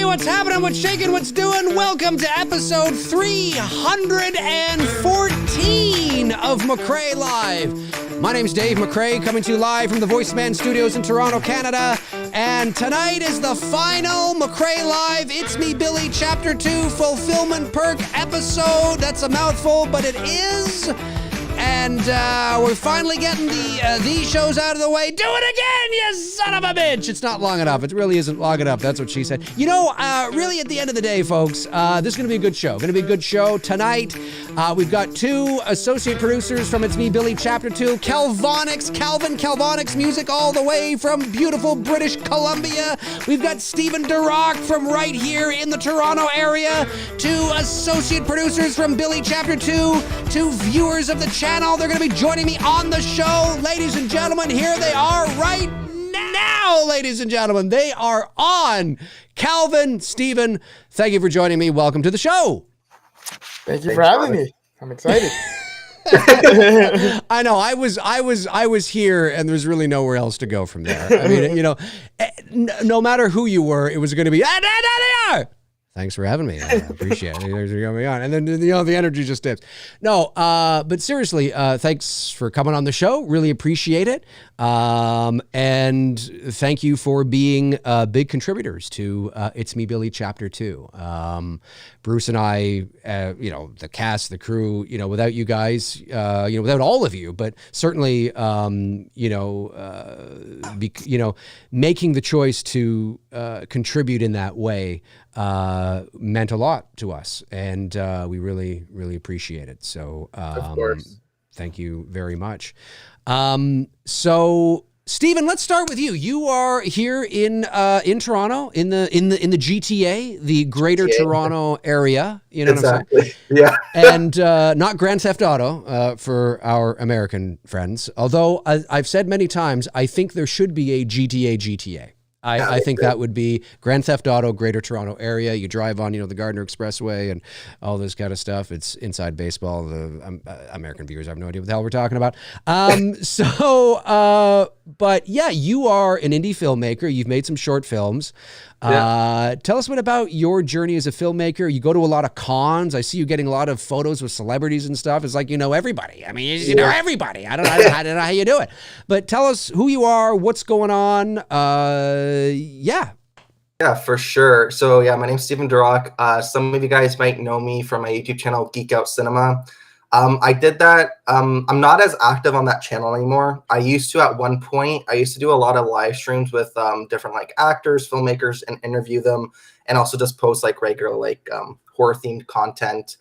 everybody, what's happening, what's shaking, what's doing? Welcome to episode 314 of McRae Live. My name's Dave McRae, coming to you live from the Voice Man Studios in Toronto, Canada. And tonight is the final McRae Live It's Me Billy Chapter 2 Fulfillment Perk episode. That's a mouthful, but it is. And we're finally getting these shows out of the way. Do it again, you son of a bitch! It's not long enough. It really isn't long enough. That's what she said. You know, really at the end of the day, folks, this is going to be a good show. Going to be a good show tonight. We've got two associate producers from It's Me Billy Chapter 2. Calvin Calvonics music all the way from beautiful British Columbia. We've got Steven DeRock from right here in the Toronto area. Two associate producers from Billy Chapter 2. Two viewers of the channel. They're going to be joining me on the show. Ladies and gentlemen, here they are right now, ladies and gentlemen. They are on. Calvin, Steven, thank you for joining me. Welcome to the show. Thank you for having me. I'm excited. I know. I was here, and there's really nowhere else to go from there. I mean, you know, no matter who you were, it was going to be. Thanks for having me. I appreciate it. Thanks for coming on. And then, you know, the energy just dips. No, but seriously, thanks for coming on the show. Really appreciate it. And thank you for being big contributors to It's Me Billy Chapter 2. Bruce and I, you know, the cast, the crew, you know, without you guys, you know, without all of you, but certainly, you know, making the choice to contribute in that way meant a lot to us, and we really, really appreciate it. So, of course, thank you very much. So, Steven, let's start with you. You are here in Toronto, in the GTA, the Greater Toronto area. You know exactly. What I'm saying? Yeah. And not Grand Theft Auto for our American friends. Although I've said many times, I think there should be a GTA. I think that would be Grand Theft Auto, Greater Toronto Area. You drive on, you know, the Gardner Expressway and all this kind of stuff. It's inside baseball. The American viewers have no idea what the hell we're talking about. But yeah, you are an indie filmmaker. You've made some short films. Yeah. Tell us a bit about your journey as a filmmaker. You go to a lot of cons. I see you getting a lot of photos with celebrities and stuff. It's like, you know, everybody. I mean, you know, everybody. I don't know how you do it. But tell us who you are, what's going on. Yeah, for sure. So yeah, my name's Steven DeRock. Some of you guys might know me from my YouTube channel, Geek Out Cinema. I did that. I'm not as active on that channel anymore. I used to at one point. I used to do a lot of live streams with different like actors, filmmakers, and interview them, and also just post like regular like horror themed content.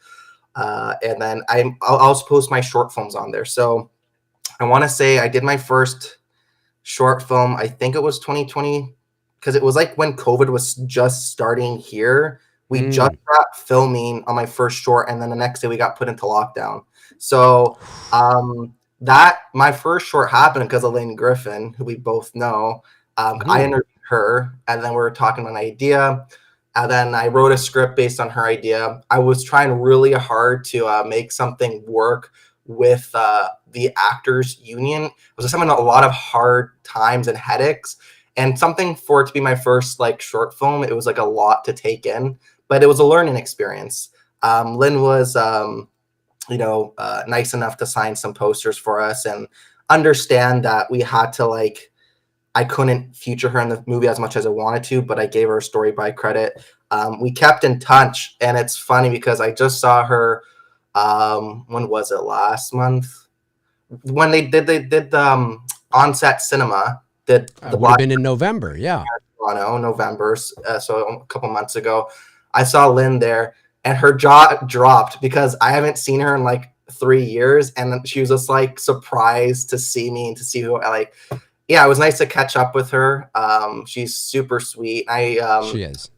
And then I'll also post my short films on there. So I want to say I did my first short film. I think it was 2020, because it was like when COVID was just starting here. We just wrapped filming on my first short, and then the next day we got put into lockdown. So that my first short happened because of Lynn Griffin, who we both know. I interviewed her, and then we were talking about an idea, and then I wrote a script based on her idea. I was trying really hard to make something work with the actors union. It was just having a lot of hard times and headaches, and something for it to be my first like short film. It was like a lot to take in. But it was a learning experience. Lynn was, nice enough to sign some posters for us and understand that we had to I couldn't feature her in the movie as much as I wanted to, but I gave her a story by credit. We kept in touch, and it's funny because I just saw her. When was it? Last month, when they did the on-set cinema. Would have been in November, yeah. Toronto, November, so a couple months ago. I saw Lynn there, and her jaw dropped because I haven't seen her in like 3 years, and she was just like surprised to see me and to see who it was nice to catch up with her. She's super sweet. She is.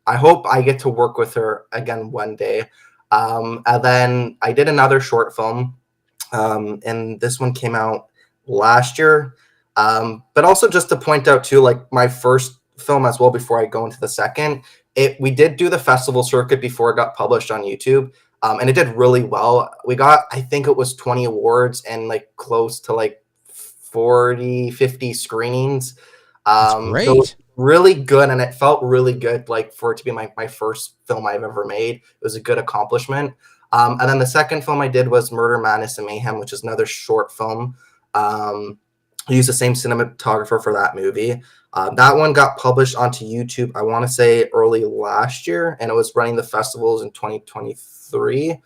I hope I get to work with her again one day. And then I did another short film, and this one came out last year. But also just to point out too, like my first film as well, before I go into the second, we did do the festival circuit before it got published on YouTube. And it did really well. We got, I think it was 20 awards and like close to like 40, 50 screenings. That's great. really good, and it felt really good, like for it to be my first film I've ever made. It was a good accomplishment. And then the second film I did was Murder, Madness, and Mayhem, which is another short film. I used the same cinematographer for that movie. That one got published onto YouTube, I want to say early last year, and it was running the festivals in 2023,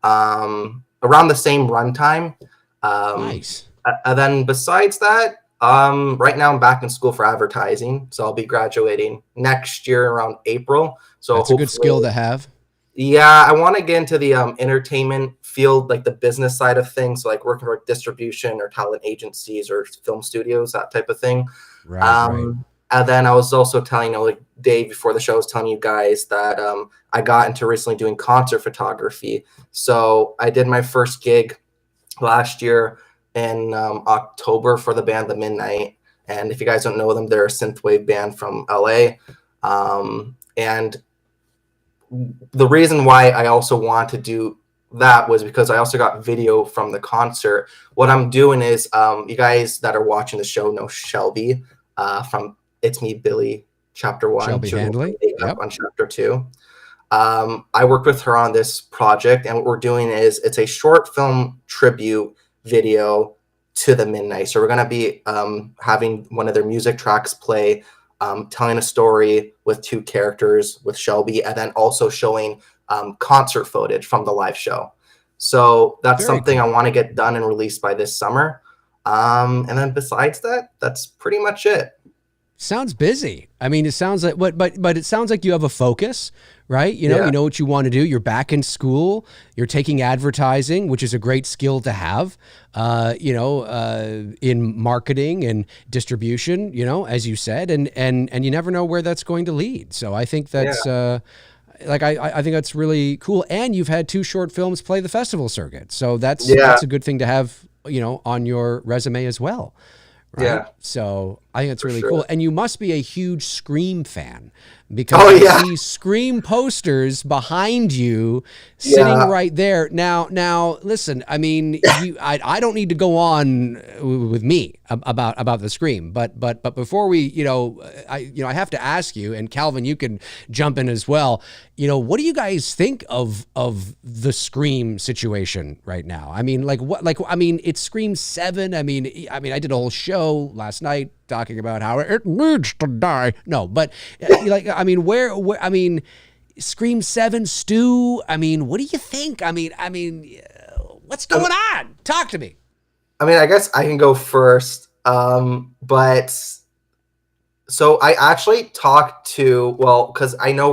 around the same runtime. Nice. And then besides that, right now I'm back in school for advertising, so I'll be graduating next year around April. So That's a good skill to have. Yeah, I want to get into the entertainment field, like the business side of things, so like working for distribution or talent agencies or film studios, that type of thing. Right. And then I was also telling, like Dave before the show, I was telling you guys that I got into recently doing concert photography. So I did my first gig last year in October for the band The Midnight. And if you guys don't know them, they're a synthwave band from LA. And the reason why I also want to do that was because I also got video from the concert. What I'm doing is, you guys that are watching the show know Shelby from It's Me, Billy, Chapter 1. Shelby Handley. Yep. On Chapter 2. I worked with her on this project, and what we're doing is it's a short film tribute video to the Midnight. So we're going to be having one of their music tracks play, telling a story with two characters with Shelby, and then also showing concert footage from the live show. So that's Very something cool. I want to get done and released by this summer. And then besides that, that's pretty much it. Sounds busy. I mean, it sounds like but it sounds like you have a focus, right? You know what you want to do. You're back in school. You're taking advertising, which is a great skill to have. In marketing and distribution, as you said, and you never know where that's going to lead. So I think that's I think that's really cool. And you've had 2 short films play the festival circuit, so that's a good thing to have, on your resume as well. Right? Yeah. So I think it's really sure. cool. And you must be a huge Scream fan, because I see Scream posters behind you sitting right there. Now listen, I mean, I don't need to go on with me about the Scream, but before we, I have to ask you, and Calvin, you can jump in as well. What do you guys think of the Scream situation right now? I mean, it's Scream 7. I mean, I did a whole show last night talking about how it needs to die. No, but Scream 7, Stu, what do you think? What's going on? Talk to me. I guess I can go first. But so I actually talked to, because I know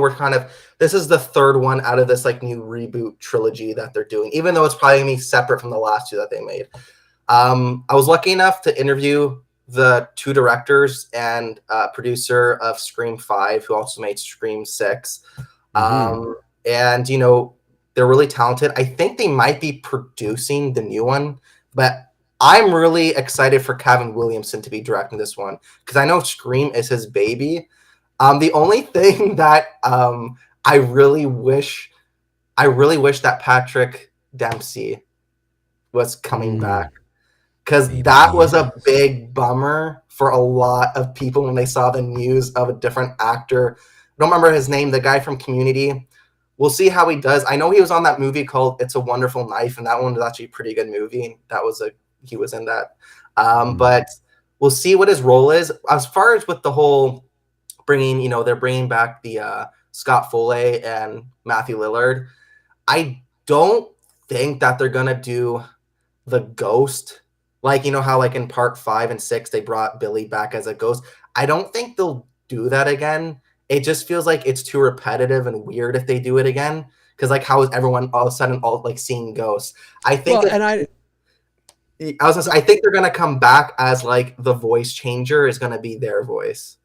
this is the third one out of this like new reboot trilogy that they're doing, even though it's probably gonna be separate from the last 2 that they made. I was lucky enough to interview the 2 directors and producer of Scream 5, who also made Scream 6. And, they're really talented. I think they might be producing the new one, but I'm really excited for Kevin Williamson to be directing this one, because I know Scream is his baby. The only thing that I really wish that Patrick Dempsey was coming back, because that was a big bummer for a lot of people when they saw the news of a different actor. I don't remember his name, the guy from Community. We'll see how he does. I know he was on that movie called It's a Wonderful Knife, and that one was actually a pretty good movie. He was in that. But we'll see what his role is. As far as with the whole they're bringing back the Scott Foley and Matthew Lillard. I don't think that they're going to do the ghost. Like, how like in part 5 and 6, they brought Billy back as a ghost. I don't think they'll do that again. It just feels like it's too repetitive and weird if they do it again. Because like, how is everyone all of a sudden all like seeing ghosts? I think I think they're gonna come back as like the voice changer is gonna be their voice.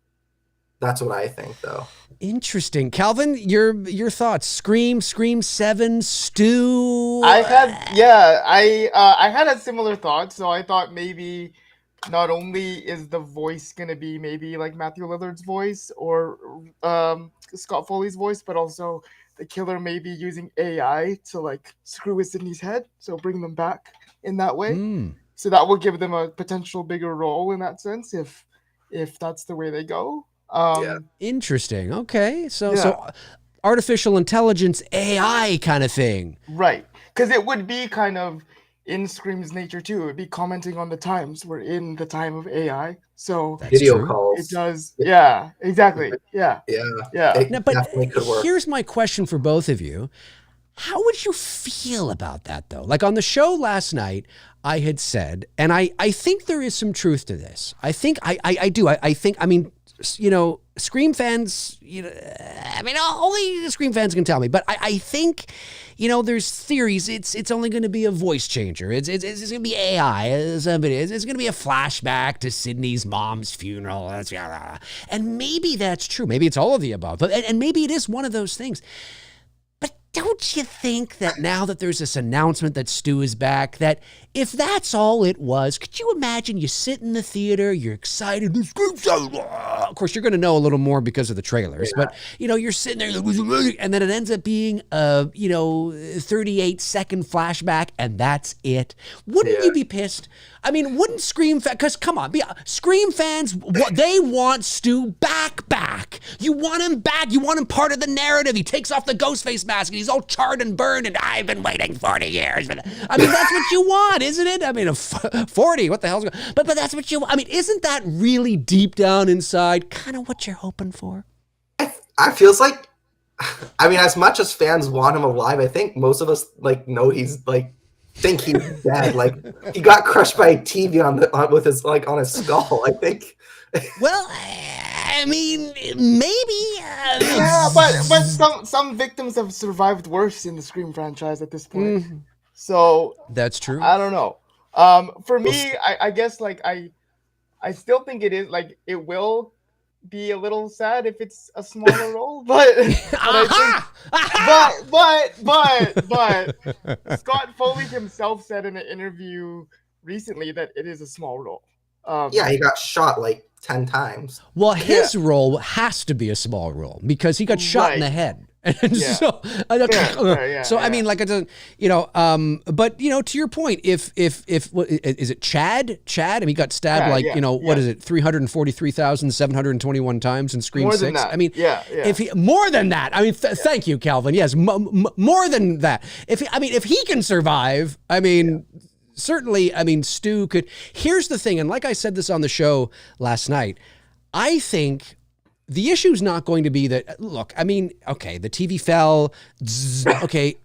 That's what I think, though. Interesting. Calvin, your thoughts? Scream 7, Stu. I had a similar thought. So I thought maybe not only is the voice gonna be maybe like Matthew Lillard's voice or Scott Foley's voice, but also the killer may be using AI to like screw with Sydney's head, so bring them back in that way. So that will give them a potential bigger role in that sense if that's the way they go. Interesting. Okay. So Yeah. so artificial intelligence, AI kind of thing. Right. Because it would be kind of in Scream's nature too. It would be commenting on the times. We're in the time of AI. So That's Video true. calls. it does. Yeah, exactly. Yeah. Yeah. Yeah. It Now, but definitely could work. here's my question for both of you. How would you feel about that, though? Like on the show last night, I had said, and I think there is some truth to this. I think I do. I think, I mean, you know, Scream fans, you know, I mean, only Scream fans can tell me, but I think, you know, there's theories. It's only going to be a voice changer. It's going to be AI. It's going to be a flashback to Sydney's mom's funeral. And maybe that's true. Maybe it's all of the above. And maybe it is one of those things. Don't you think that now that there's this announcement that Stu is back, that if that's all it was, could you imagine you sit in the theater, you're excited, of course, you're going to know a little more because of the trailers, but, you know, you're sitting there, and then it ends up being a, you know, 38-second flashback, and that's it. Wouldn't you be pissed? I mean, wouldn't Scream fans, because come on, Scream fans, they want Stu back. You want him back. You want him part of the narrative. He takes off the ghost face mask and he's all charred and burned and I've been waiting 40 years for that. I mean, that's what you want, isn't it? I mean, 40, what the hell's going on? But that's what you want. I mean, isn't that really deep down inside kind of what you're hoping for? I feels like, I mean, as much as fans want him alive, I think most of us like know he's like, think he's dead. Like he got crushed by a TV with his like on his skull. I think. Well, I mean, maybe. Yeah, but some victims have survived worse in the Scream franchise at this point. So that's true. I don't know. For me, I guess like I still think it is like it will be a little sad if it's a smaller role, but but Scott Foley himself said in an interview recently that it is a small role. Yeah, he got shot like 10 times. Well, his role has to be a small role because he got shot in the head. And so I mean, like, you know, but you know, to your point, if is it Chad? I mean, he got stabbed you know, what is it, 343,721 times in Scream 6? I mean, if he more than that, I mean, thank you, Calvin. Yes, more than that. If he can survive, I mean. Certainly, I mean, Stu could. Here's the thing, and like I said this on the show last night, I think the issue is not going to be that, look, I mean, okay, the TV fell. Okay,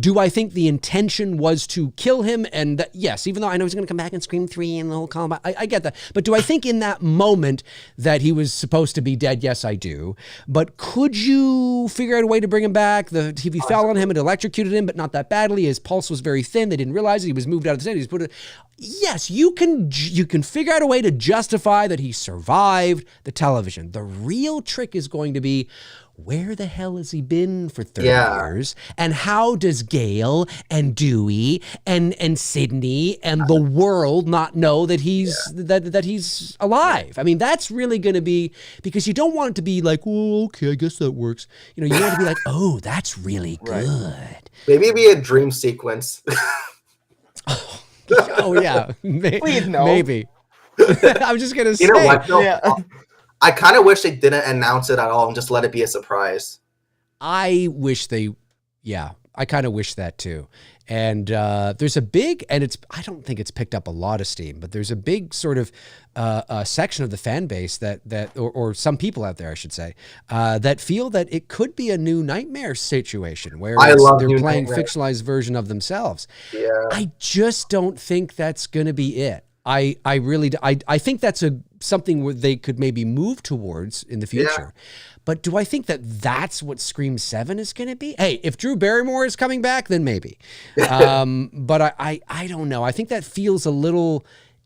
do I think the intention was to kill him? And yes, even though I know he's going to come back and Scream 3 and the whole Columbine, I get that. But do I think in that moment that he was supposed to be dead? Yes, I do. But could you figure out a way to bring him back? The TV fell on him, it electrocuted him, but not that badly. His pulse was very thin. They didn't realize it. He was moved out of the city. He was put it. Yes, you can figure out a way to justify that he survived the television. The real trick is going to be, where the hell has he been for 30 years? And how does Gail and Dewey and Sydney and the world not know that he's that he's alive? I mean, that's really going to be, because you don't want it to be like, oh, okay, I guess that works. You know, you want it to be like, oh, that's really good. Maybe it'd be a dream sequence. Oh yeah, please no. Maybe. I'm just gonna say. You know what? No, I kind of wish they didn't announce it at all and just let it be a surprise. I wish they, I kind of wish that too. And there's a big, and I don't think it's picked up a lot of steam, but there's a big sort of section of the fan base or some people out there, I should say, that feel that it could be a new Nightmare situation where they're playing fictionalized version of themselves. Yeah. I just don't think that's going to be it. I really, I think that's something where they could maybe move towards in the future. Yeah. But do I think that that's what Scream 7 is going to be? Hey, if Drew Barrymore is coming back, then maybe. But I don't know. I think that feels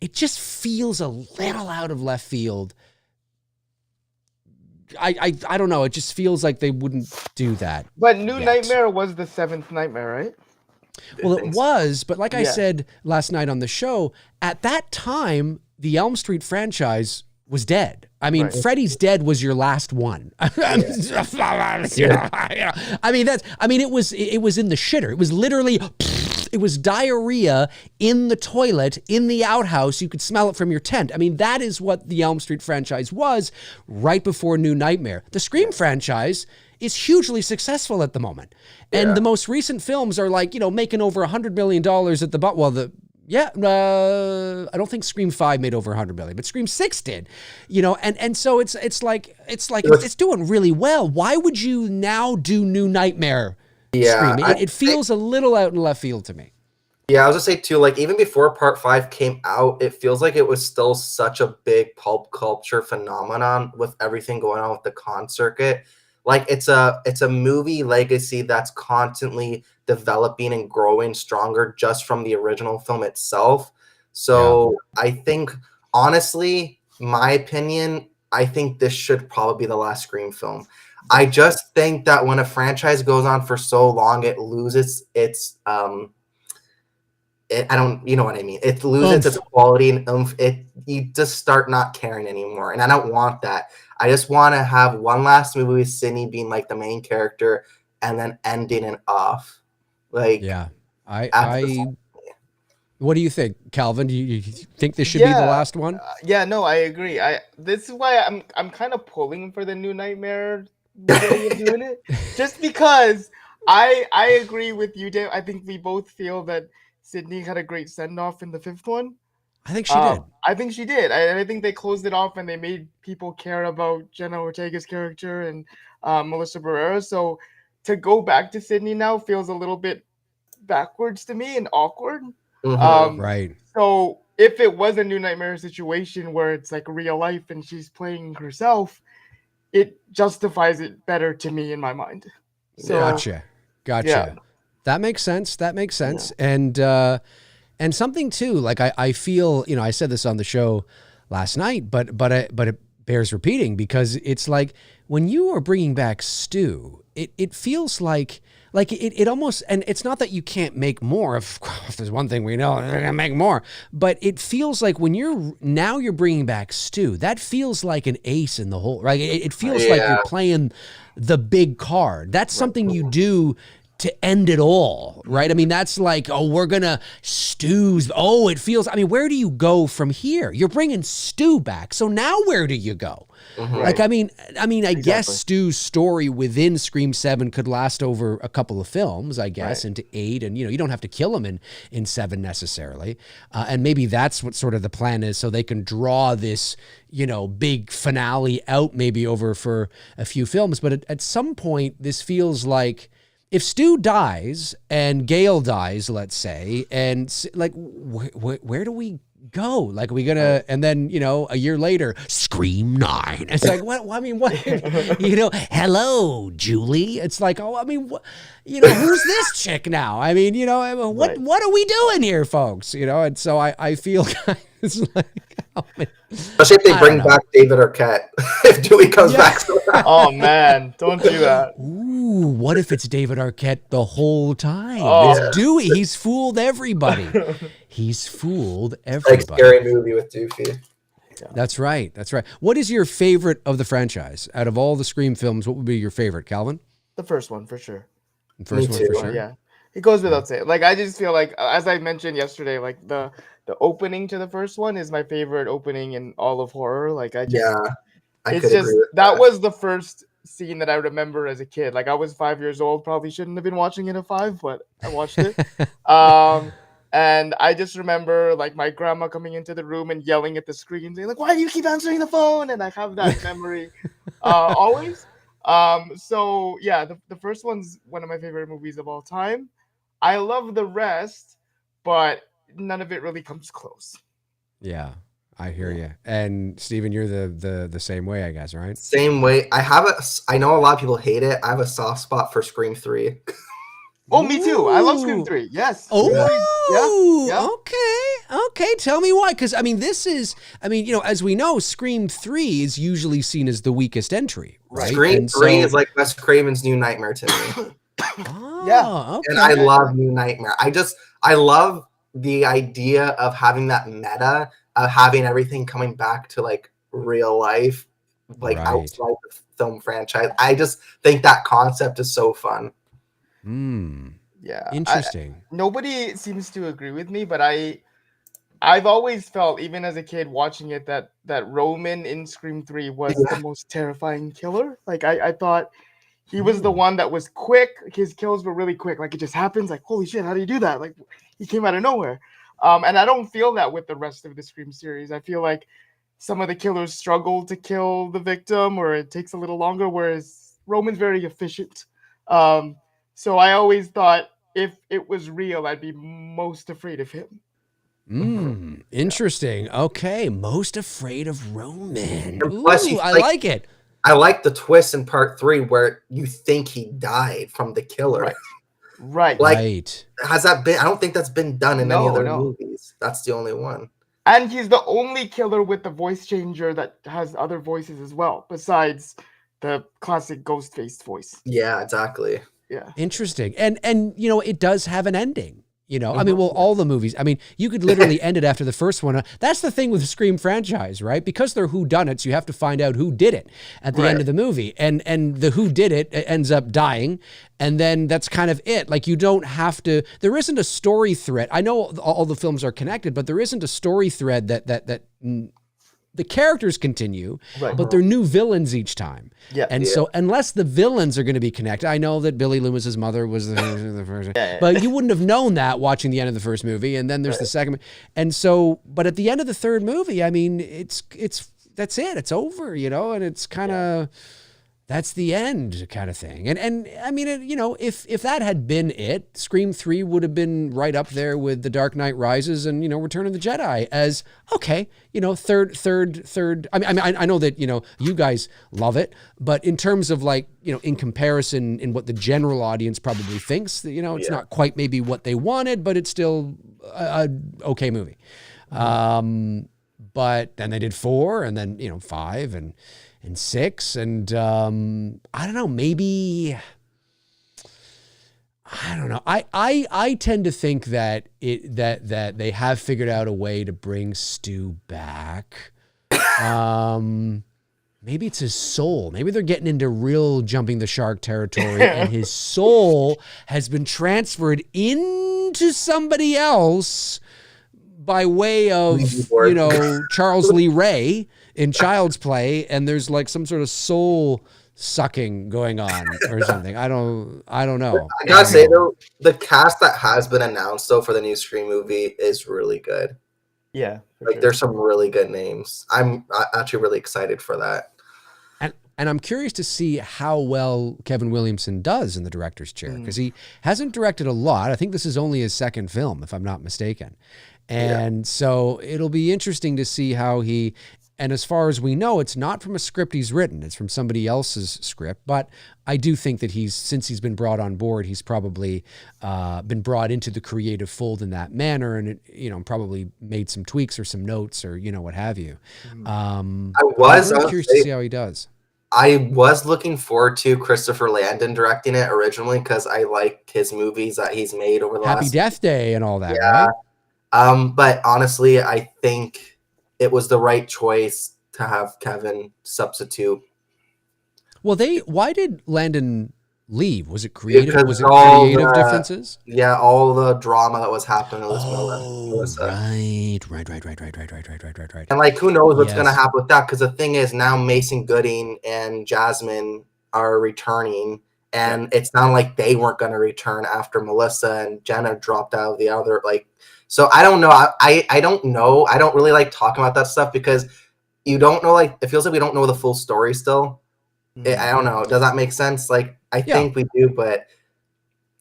it just feels a little out of left field. I don't know. It just feels like they wouldn't do that. But New Nightmare was the 7th Nightmare, right? Well, it was, but like I said last night on the show, at that time, the Elm Street franchise was dead. I mean, Freddy's Dead was your last one. I mean, it was in the shitter. It was literally, It was diarrhea in the toilet, in the outhouse. You could smell it from your tent. I mean, that is what the Elm Street franchise was right before New Nightmare. The Scream franchise is hugely successful at the moment. And the most recent films are like, making over $100 million at the butt. Well, I don't think Scream 5 made over 100 million, but Scream 6 did, and so it's doing really well. Why would you now do New Nightmare? Scream? It feels a little out in left field to me. Yeah, I was gonna say too, like even before Part 5 came out, it feels like it was still such a big pulp culture phenomenon with everything going on with the con circuit. Like it's a movie legacy that's constantly developing and growing stronger just from the original film itself. So I think, honestly, my opinion, I think this should probably be the last Scream film. I just think that when a franchise goes on for so long, it loses its you know what I mean? It loses its quality and oomph. You just start not caring anymore, and I don't want that. I just want to have one last movie with Sidney being like the main character, and then ending it off. Like, what do you think, Calvin? Do you think this should be the last one? No, I agree. This is why I'm kind of pulling for the New Nightmare way of doing it, just because I agree with you, Dave. I think we both feel that Sidney had a great send-off in the 5th one. I think she did. I think she did. And I think they closed it off and they made people care about Jenna Ortega's character and Melissa Barrera. So to go back to Sidney now feels a little bit backwards to me and awkward. Right. So if it was a New Nightmare situation where it's like real life and she's playing herself, it justifies it better to me in my mind. So, Gotcha. Yeah. That makes sense. Yeah. And something too, like I feel, I said this on the show last night, but it bears repeating because it's like when you are bringing back Stu, it feels like it almost, and it's not that you can't make more. If there's one thing we know, they're gonna make more. But it feels like when you're bringing back Stu, that feels like an ace in the hole, right? It feels like you're playing the big card. That's something you do to end it all, right? I mean, that's like, we're gonna Stu's. It feels. I mean, where do you go from here? You're bringing Stu back, so now where do you go? Like, I mean, I guess Stu's story within Scream 7 could last over a couple of films, I guess, into 8, and you don't have to kill him in 7 necessarily, and maybe that's what sort of the plan is, so they can draw this big finale out maybe over for a few films. But at some point, this feels like, if Stu dies and Gail dies, let's say, and like, where do we go? Like, are we gonna, and then, a year later, Scream 9. It's like, what? I mean, what? Hello, Julie. It's like, who's this chick now? I mean, what are we doing here, folks? And so I feel it's like, especially if they bring back David Arquette, if Dewey comes back. Oh man, don't do that. Ooh, what if it's David Arquette the whole time? It's Dewey. He's fooled everybody. He's fooled everybody. Like Scary Movie with Doofy. That's right. What is your favorite of the franchise? Out of all the Scream films, what would be your favorite, Calvin? The first one, for sure. The first one, for sure. Yeah. It goes without saying. Like, I just feel like, as I mentioned yesterday, like the opening to the first one is my favorite opening in all of horror. Like, I could agree with that was the first scene that I remember as a kid. Like, I was 5 years old, probably shouldn't have been watching it at 5, but I watched it. And I just remember like my grandma coming into the room and yelling at the screen, saying like, "Why do you keep answering the phone?" And I have that memory always. So yeah, the first one's one of my favorite movies of all time. I love the rest, but none of it really comes close. Yeah, I hear you. And Steven, you're the same way, I guess, right? Same way. I know a lot of people hate it. I have a soft spot for Scream 3. Oh, me too. I love Scream 3. Yes. Oh, yeah. Okay. Tell me why. Because, as we know, Scream 3 is usually seen as the weakest entry, right? Scream 3 is like Wes Craven's New Nightmare to me. Okay. And I love New Nightmare. I love the idea of having that meta, of having everything coming back to like real life, like outside the film franchise. I just think that concept is so fun. Yeah. Interesting. Nobody seems to agree with me, but I've always felt, even as a kid watching it, that Roman in Scream 3 was the most terrifying killer. Like I thought he was the one that was quick. His kills were really quick. Like it just happens. Like, holy shit, how do you do that? Like he came out of nowhere. And I don't feel that with the rest of the Scream series. I feel like some of the killers struggle to kill the victim, or it takes a little longer, whereas Roman's very efficient. So I always thought if it was real, I'd be most afraid of him. Interesting. Okay, most afraid of Roman. Ooh, plus, I like it. I like the twist in part 3 where you think he died from the killer. Right. Like, has that been? I don't think that's been done in any other movies. That's the only one. And he's the only killer with the voice changer that has other voices as well, besides the classic ghost-faced voice. Yeah, exactly. Yeah. Interesting. And you know, it does have an ending. You know, I mean, well, all the movies, I mean, you could literally end it after the first one. That's the thing with the Scream franchise, right? Because they're whodunits, you have to find out who did it at the end of the movie. And the who did it ends up dying. And then that's kind of it. Like, you don't have to, there isn't a story thread. I know all the films are connected, but there isn't a story thread that the characters continue, but they're new villains each time. Yeah. And so unless the villains are going to be connected, I know that Billy Loomis's mother was the first, but you wouldn't have known that watching the end of the first movie. And then there's the second. And so, but at the end of the third movie, I mean, that's it. It's over, you know, and it's kind of, that's the end kind of thing. And I mean, you know, if that had been it, Scream 3 would have been right up there with The Dark Knight Rises and, you know, Return of the Jedi as, okay, you know, third. I mean, I know that, you know, you guys love it, but in terms of like, you know, in comparison in what the general audience probably thinks, that, you know, it's not quite maybe what they wanted, but it's still a okay movie. But then they did 4 and then, you know, 5 and 6, and I don't know, maybe, I don't know. I tend to think that that they have figured out a way to bring Stu back. Maybe it's his soul. Maybe they're getting into real jumping the shark territory, and his soul has been transferred into somebody else by way of, you know, Charles Lee Ray in Child's Play, and there's like some sort of soul sucking going on or something. I don't know. I gotta say though, the cast that has been announced though for the new Scream movie is really good. Yeah, like there's some really good names. I'm actually really excited for that. And I'm curious to see how well Kevin Williamson does in the director's chair, because he hasn't directed a lot. I think this is only his second film, if I'm not mistaken. And so it'll be interesting to see how he, and as far as we know, it's not from a script he's written, it's from somebody else's script. But I do think that since he's been brought on board, he's probably been brought into the creative fold in that manner, and, you know, probably made some tweaks or some notes or, you know, what have you. I'm curious to see how he does. I was looking forward to Christopher Landon directing it originally because I like his movies that he's made over the last. Happy Death Day and all that, right? But honestly, I think it was the right choice to have Kevin substitute. Well, why did Landon leave? Was it creative? Was it creative differences? Yeah, all the drama that was happening with Melissa. Right. And like, who knows what's going to happen with that? Because the thing is, now Mason Gooding and Jasmine are returning, and it's not like they weren't going to return after Melissa and Jenna dropped out of the other. Like, so I don't know. I don't know. I don't really like talking about that stuff because you don't know. Like, it feels like we don't know the full story still. I don't know. Does that make sense? Like, I think we do, but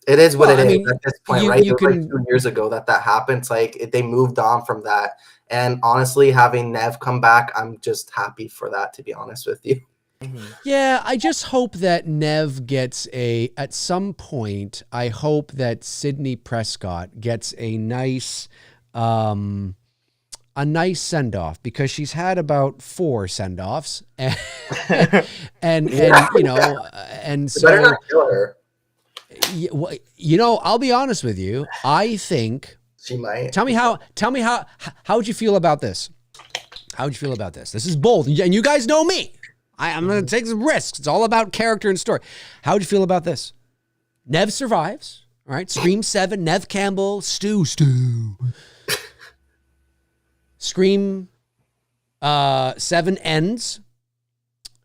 it is what it is at this point, right? It was like 2 years ago that happened. It's like they moved on from that. And honestly, having Nev come back, I'm just happy for that, to be honest with you. Yeah, I just hope that Nev gets at some point, I hope that Sidney Prescott gets a nice send-off, because she's had about 4 send-offs, and you know, and so better not kill her. You know, I'll be honest with you. I think she might. Tell me how would you feel about this? How would you feel about this? This is bold, and you guys know me. I'm going to take some risks. It's all about character and story. How would you feel about this? Nev survives. All right, Scream 7, Nev Campbell, Stu. Scream 7 ends.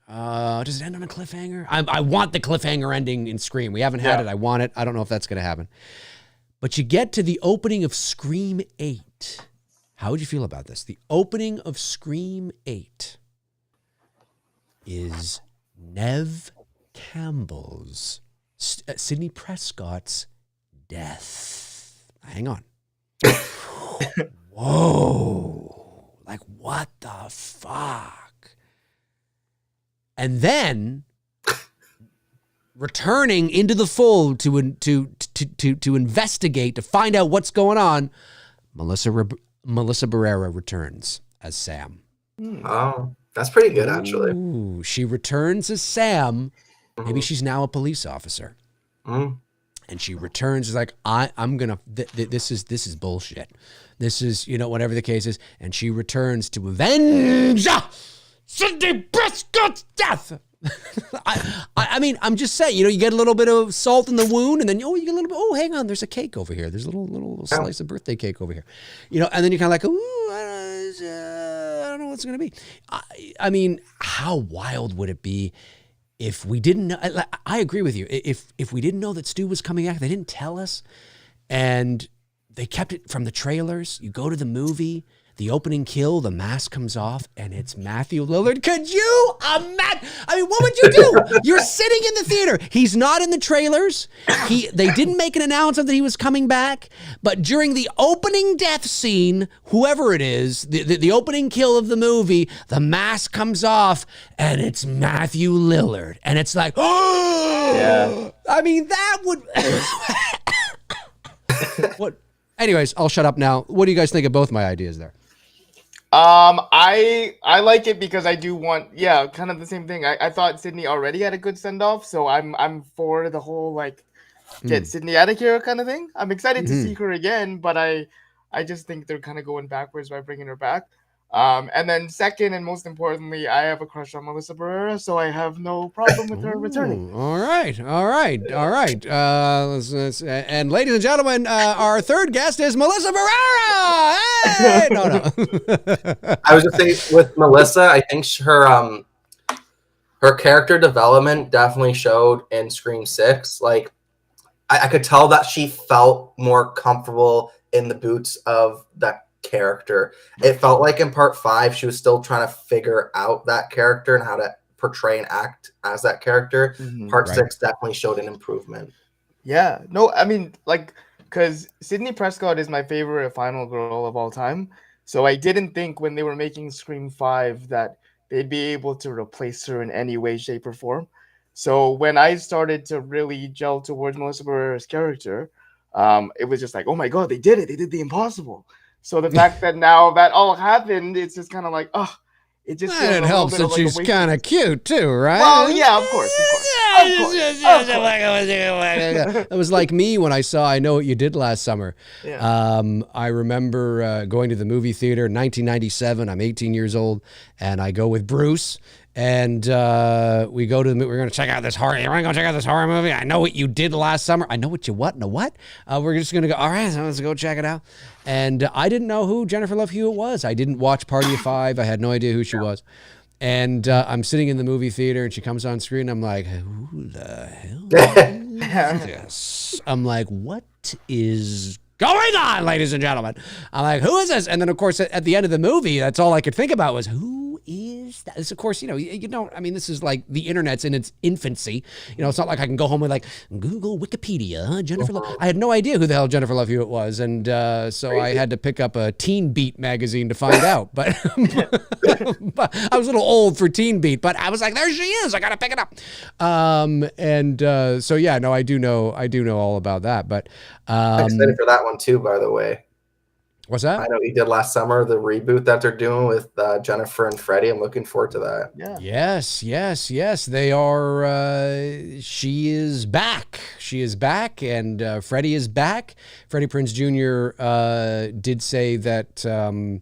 Does it end on a cliffhanger? I want the cliffhanger ending in Scream. We haven't had it. I want it. I don't know if that's going to happen. But you get to the opening of Scream 8. How would you feel about this? The opening of Scream 8 is Nev Campbell's, Sidney Prescott's death. Hang on. Whoa. Like, what the fuck? And then returning into the fold to investigate, to find out what's going on, Melissa Barrera returns as Sam. Oh, that's pretty good, actually. Ooh, she returns as Sam. Maybe she's now a police officer. And she returns as like, I'm gonna. This is bullshit. This is, whatever the case is. And she returns to avenge Sidney Prescott's death. I mean, I'm just saying, you get a little bit of salt in the wound, and then you get a little bit. Oh, hang on, there's a cake over here. There's a little slice of birthday cake over here, and then you're kind of like, ooh, I don't know what's gonna be. I mean, how wild would it be if we didn't know? I agree with you. If we didn't know that Stu was coming back, they didn't tell us, and they kept it from the trailers. You go to the movie. The opening kill, the mask comes off, and it's Matthew Lillard. Could you imagine? I mean, what would you do? You're sitting in the theater. He's not in the trailers. They didn't make an announcement that he was coming back. But during the opening death scene, whoever it is, the opening kill of the movie, the mask comes off, and it's Matthew Lillard. And it's like, oh! Yeah. I mean, that would... What? Anyways, I'll shut up now. What do you guys think of both my ideas there? I like it because I do want, kind of the same thing. I thought Sydney already had a good send off, so I'm for the whole get Sydney out of here kind of thing. I'm excited to see her again, but I just think they're kind of going backwards by bringing her back. And then second and most importantly, I have a crush on Melissa Barrera, so I have no problem with her returning. All right. And ladies and gentlemen, our third guest is Melissa Barrera. Hey! No. I was just saying with Melissa, I think her character development definitely showed in Scream 6. Like, I could tell that she felt more comfortable in the boots of that character. It felt like in part 5 she was still trying to figure out that character and how to portray and act as that character. Part 6 definitely showed an improvement. Yeah, no, I mean, because Sidney Prescott is my favorite final girl of all time, so I didn't think when they were making Scream 5 that they'd be able to replace her in any way, shape, or form. So when I started to really gel towards Melissa Barrera's character, it was just like, oh my god, they did it, they did the impossible. So the fact that now that all happened, it's just kind of like, it just feels it helps that she's kind of cute too, right? Well, yeah, of course. It was like me when I Know What You Did Last Summer. Yeah. I remember going to the movie theater in 1997. I'm 18 years old, and I go with Bruce. And we go to we're going to check out this horror. You want to go check out this horror movie? I Know What You Did Last Summer. I know what you what? No what? We're just going to go, all right, so let's go check it out. And I didn't know who Jennifer Love Hewitt was. I didn't watch Party of Five. I had no idea who she was. And I'm sitting in the movie theater, and she comes on screen. I'm like, who the hell is this? I'm like, what is going on, ladies and gentlemen? I'm like, who is this? And then, of course, at the end of the movie, that's all I could think about was, who is that? This, of course, you don't, I mean, this is like the internet's in its infancy. It's not like I can go home with Google Wikipedia, Jennifer Love. I had no idea who the hell Jennifer Love Hewitt was. And so I had to pick up a Teen Beat magazine to find out. But, but I was a little old for Teen Beat, but I was like, there she is. I got to pick it up. So yeah, no, I do know all about that. But I'm excited for that one too, by the way. What's that? I Know What You Did Last Summer, the reboot that they're doing with Jennifer and Freddie. I'm looking forward to that. Yeah. Yes. They are. She is back. And Freddie is back. Freddie Prinze Jr. Did say that that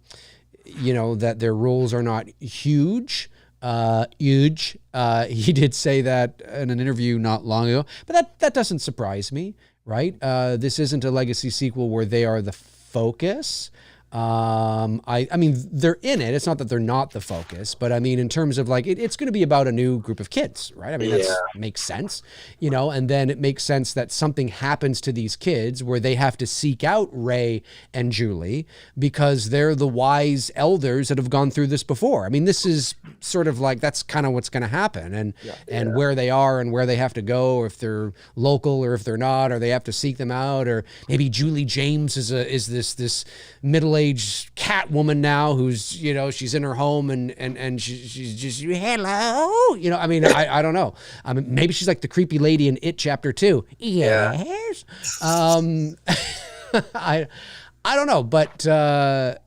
their roles are not huge. He did say that in an interview not long ago, but that doesn't surprise me. right? This isn't a legacy sequel where they are the focus. I mean, they're in it. It's not that they're not the focus, but I mean, in terms of like, it's going to be about a new group of kids, right? I mean, that makes sense, you know, and then it makes sense that something happens to these kids where they have to seek out Ray and Julie because they're the wise elders that have gone through this before. I mean, this is sort of like, that's kind of what's going to happen, and where they are and where they have to go, or if they're local or if they're not, or they have to seek them out, or maybe Julie James is this middle-aged cat woman now who's, you know, she's in her home and she's just, hello, you know, I mean, I don't know. I mean, maybe she's like the creepy lady in It Chapter 2. Yes. I don't know, but I'm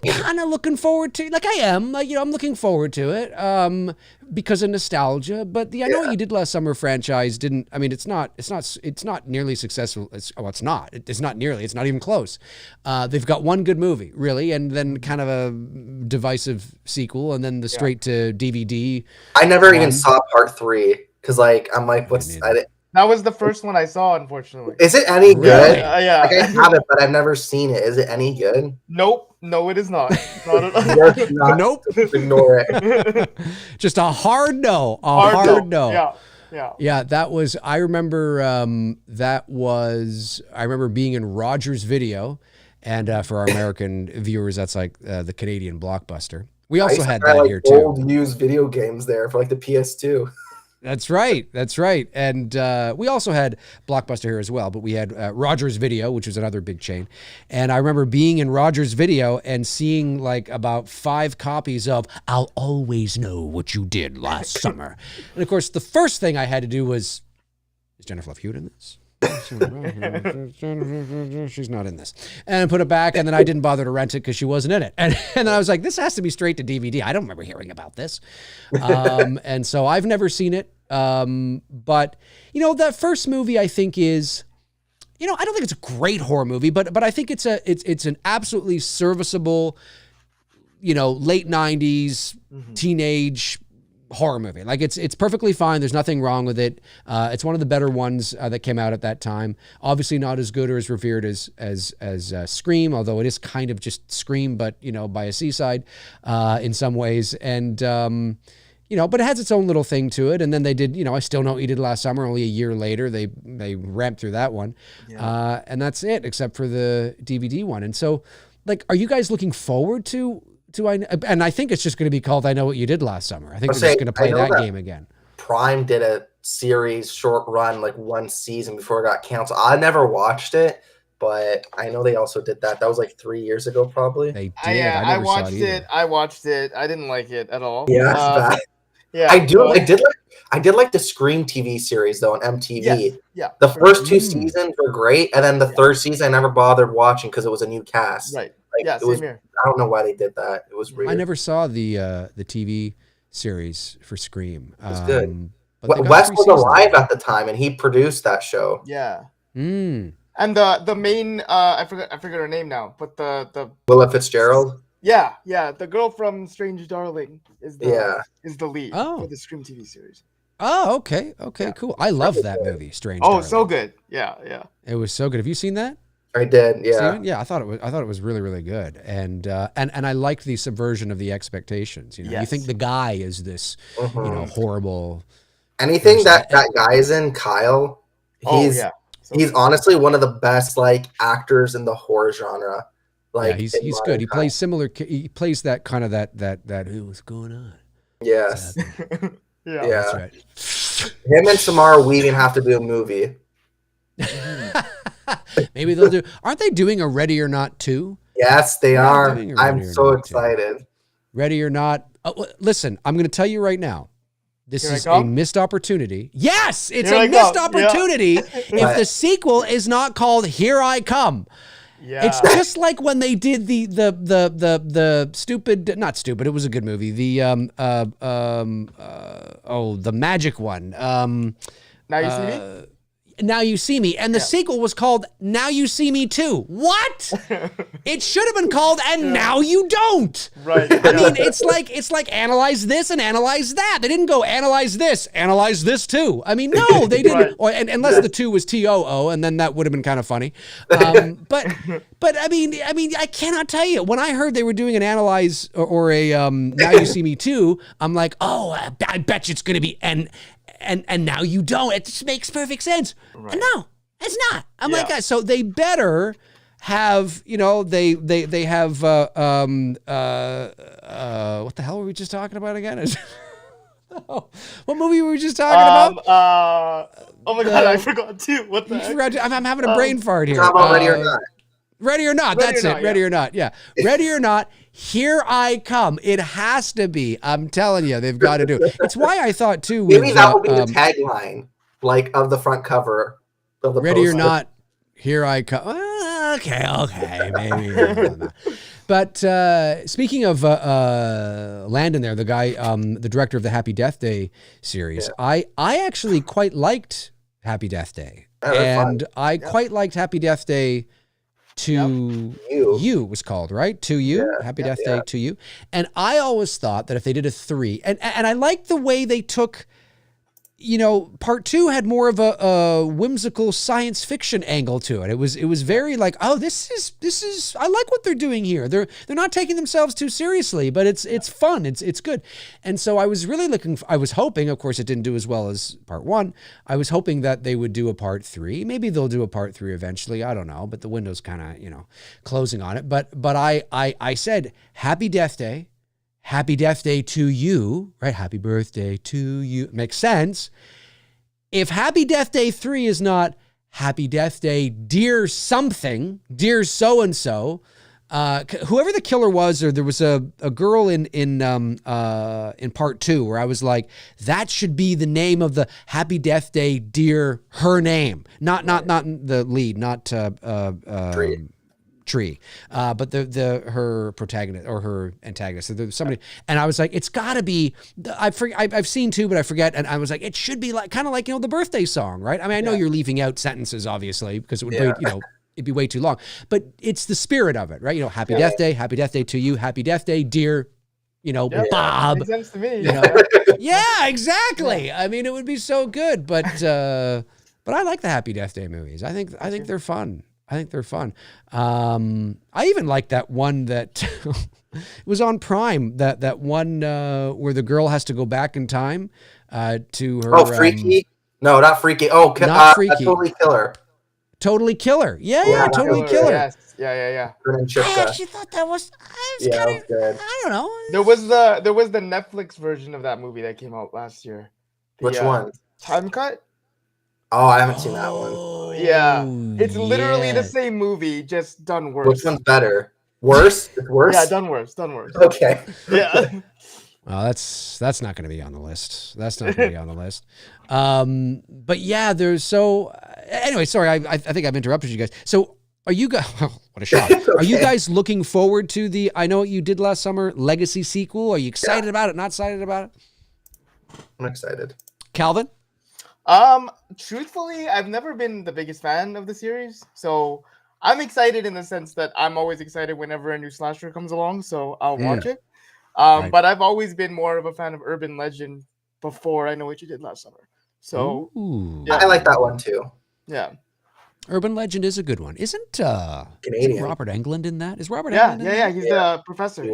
kind of looking forward to, like, I am, like, you know, I'm looking forward to it because of nostalgia. But the I Know What You Did Last Summer franchise didn't. I mean, it's not nearly successful. It's not nearly. It's not even close. They've got one good movie, really, and then kind of a divisive sequel, and then the straight to DVD. I never even saw part 3 because, like, I'm like, That was the first one I saw, unfortunately. Is it any good? Yeah. Like, I have it, but I've never seen it. Is it any good? Nope. No, it is not. Not at all. Nope. Ignore it. Just a hard no. Hard no. Yeah. That was, I remember, I remember being in Rogers Video, and for our American viewers, that's like the Canadian Blockbuster. We also had that here too. Old used video games there for like the PS2. That's right. And we also had Blockbuster here as well, but we had Rogers Video, which was another big chain. And I remember being in Rogers Video and seeing like about 5 copies of I'll Always Know What You Did Last Summer. And of course, the first thing I had to do was, is Jennifer Love Hewitt in this? She's not in this, and put it back, and then I didn't bother to rent it because she wasn't in it, and then I was like, this has to be straight to DVD. I don't remember hearing about this, and so I've never seen it, but you know, that first movie I think is, you know, I don't think it's a great horror movie, but I think it's an absolutely serviceable, you know, late 90s teenage horror movie. Like it's perfectly fine. There's nothing wrong with it. It's one of the better ones that came out at that time. Obviously not as good or as revered as Scream, although it is kind of just Scream, but you know, by a seaside in some ways. And you know, but it has its own little thing to it. And then they did, you know, I Still Know What You Did Last Summer. Only a year later, they ramped through that one, and that's it, except for the DVD one. And so, like, are you guys looking forward to? And I think it's just going to be called I Know What You Did Last Summer. I think we're just going to play that game again. Prime did a series short run, like one season before it got canceled. I never watched it, but I know they also did that. That was like 3 years ago, probably. They did. I watched it. I watched it. I didn't like it at all. Yeah, that's bad. Yeah, I did like the Scream TV series though on MTV. Yes, yeah. The first 2 seasons were great, and then the third season I never bothered watching because it was a new cast. Right. Like, Yeah, same here. I don't know why they did that. It was weird. I never saw the TV series for Scream. It was good. But Wes was alive at the time, and he produced that show. Yeah. Mm. And the main I forget her name now, but the Willa Fitzgerald. Yeah, the girl from Strange Darling is the lead for the Scream TV series. Oh, okay, cool. I love that movie, Strange. Oh, Darling. so good. Yeah. It was so good. Have you seen that? I did, yeah. Steven? Yeah, I thought it was really, really good, and I liked the subversion of the expectations. You know, you think the guy is this, you know, horrible. Anything person. that guy is in, Kyle. He's honestly one of the best like actors in the horror genre. Like, he's good. He plays similar. He plays that kind of that what's going on. Yes. Yeah. That's right. Him and Samara Weaving have to do a movie. Maybe they'll do. Aren't they doing a Ready or Not 2? Yes, they are. I'm so excited. Ready or Not. Listen, I'm going to tell you right now. This is a missed opportunity. Yes, it's a missed opportunity if the sequel is not called Here I Come. Yeah. It's just like when they did the stupid, not stupid, it was a good movie. The the magic one. Now You See Me? Now You See Me, and the sequel was called Now You See Me Too. What? It should have been called And Now You Don't. Right. I mean, it's like analyze this and analyze that. They didn't go analyze this too. I mean, no, they didn't. Right. Or, and unless the two was TOO, and then that would have been kind of funny. But I mean, I cannot tell you. When I heard they were doing an analyze or a Now You See Me Too, I'm like, oh, I bet you it's going to be and Now You Don't. It just makes perfect sense. Right. And no, it's not. I'm like, so they better have, they have, what the hell were we just talking about again? What movie were we just talking about? Oh my God, I forgot too. What the heck? I'm having a brain fart here. How about Ready or Not? Ready or Not, that's it. Ready or Not, yeah. Ready or Not, Here I Come. It has to be. I'm telling you, they've got to do it. It's why I thought too. Maybe that will be the tagline, like of the front cover of the Ready poster. or Not, Here I Come. Okay, maybe. But speaking of Landon there, the guy, the director of the Happy Death Day series, I actually quite liked Happy Death Day. And I quite liked Happy Death Day To You was called, right? To You, Happy Death Day To You. And I always thought that if they did a 3, and I liked the way they took, part 2 had more of a whimsical science fiction angle to it. It was very like, oh, this is I like what they're doing here. They're not taking themselves too seriously, but it's fun. It's good. And so I was really I was hoping, of course it didn't do as well as part 1. I was hoping that they would do a part 3. Maybe they'll do a part 3 eventually. I don't know, but the window's kind of, closing on it. But I said Happy Death Day. Happy Death Day To You, right? Happy birthday to you. Makes sense. If Happy Death Day 3 is not Happy Death Day, Dear Something, Dear So-and-so, whoever the killer was, or there was a girl in part 2 where I was like, that should be the name of the Happy Death Day, Dear her name. Not the lead, not Tree, but her protagonist or her antagonist. So there's somebody, and I was like, it's got to be. I've seen 2, but I forget. And I was like, it should be like kind of like the birthday song, right? I mean, I know you're leaving out sentences, obviously, because it would be, it'd be way too long. But it's the spirit of it, right? Happy Death Day To You, Happy Death Day, Dear, Bob. Makes sense to me. Yeah, exactly. Yeah. I mean, it would be so good, but I like the Happy Death Day movies. I think they're fun. I even like that one that it was on Prime, that one where the girl has to go back in time to her. Oh, Freaky? No, not Freaky. Oh, not Freaky. Totally Killer. Totally Killer. Yeah, Totally Killer. Yes. Yeah. I actually thought that was kind of good. I don't know. There was the Netflix version of that movie that came out last year. Which one? Time Cut? Oh, I haven't seen that one. Yeah. It's literally the same movie, just done worse. Which one's better? Worse? It's worse? Yeah, done worse. Okay. Yeah. Well, that's not going to be on the list. But yeah, there's anyway, sorry, I think I've interrupted you guys. So are you guys, what a shock. Okay. Are you guys looking forward to the, I Know What You Did Last Summer Legacy sequel? Are you excited about it? Not excited about it? I'm excited. Calvin? Truthfully, I've never been the biggest fan of the series, so I'm excited in the sense that I'm always excited whenever a new slasher comes along, so I'll watch it. Right. But I've always been more of a fan of Urban Legend before I Know What You Did Last Summer. So I like that one too. Yeah. Urban Legend is a good one. Isn't Canadian. Robert Englund in that? Is Robert Englund in that? Yeah, he's the professor.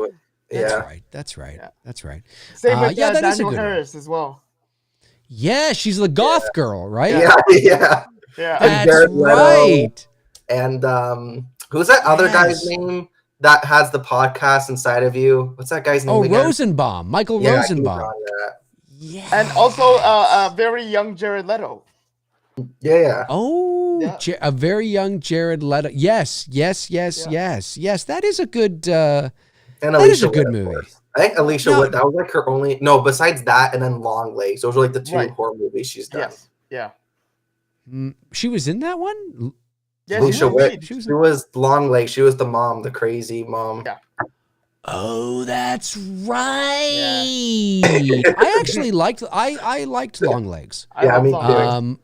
That's right. Same with that Daniel Harris as well. Yeah, she's the goth girl, right? Yeah. That's right. And who's that other guy's name that has the podcast inside of you? What's that guy's name? Rosenbaum. Michael Rosenbaum. Yeah. And also a very young Jared Leto. Yeah. Oh, a very young Jared Leto. Yes. That is a good. That is a good movie. I think Alicia Wood, that was like her only. No, besides that, and then Long Legs. Those were like the 2 horror movies she's done. Yes. Yeah. She was in that one. Yeah, Alicia Wood. She was Long Legs. She was the mom, the crazy mom. Yeah. Oh, that's right. I actually liked. I liked Long Legs. Yeah, me too.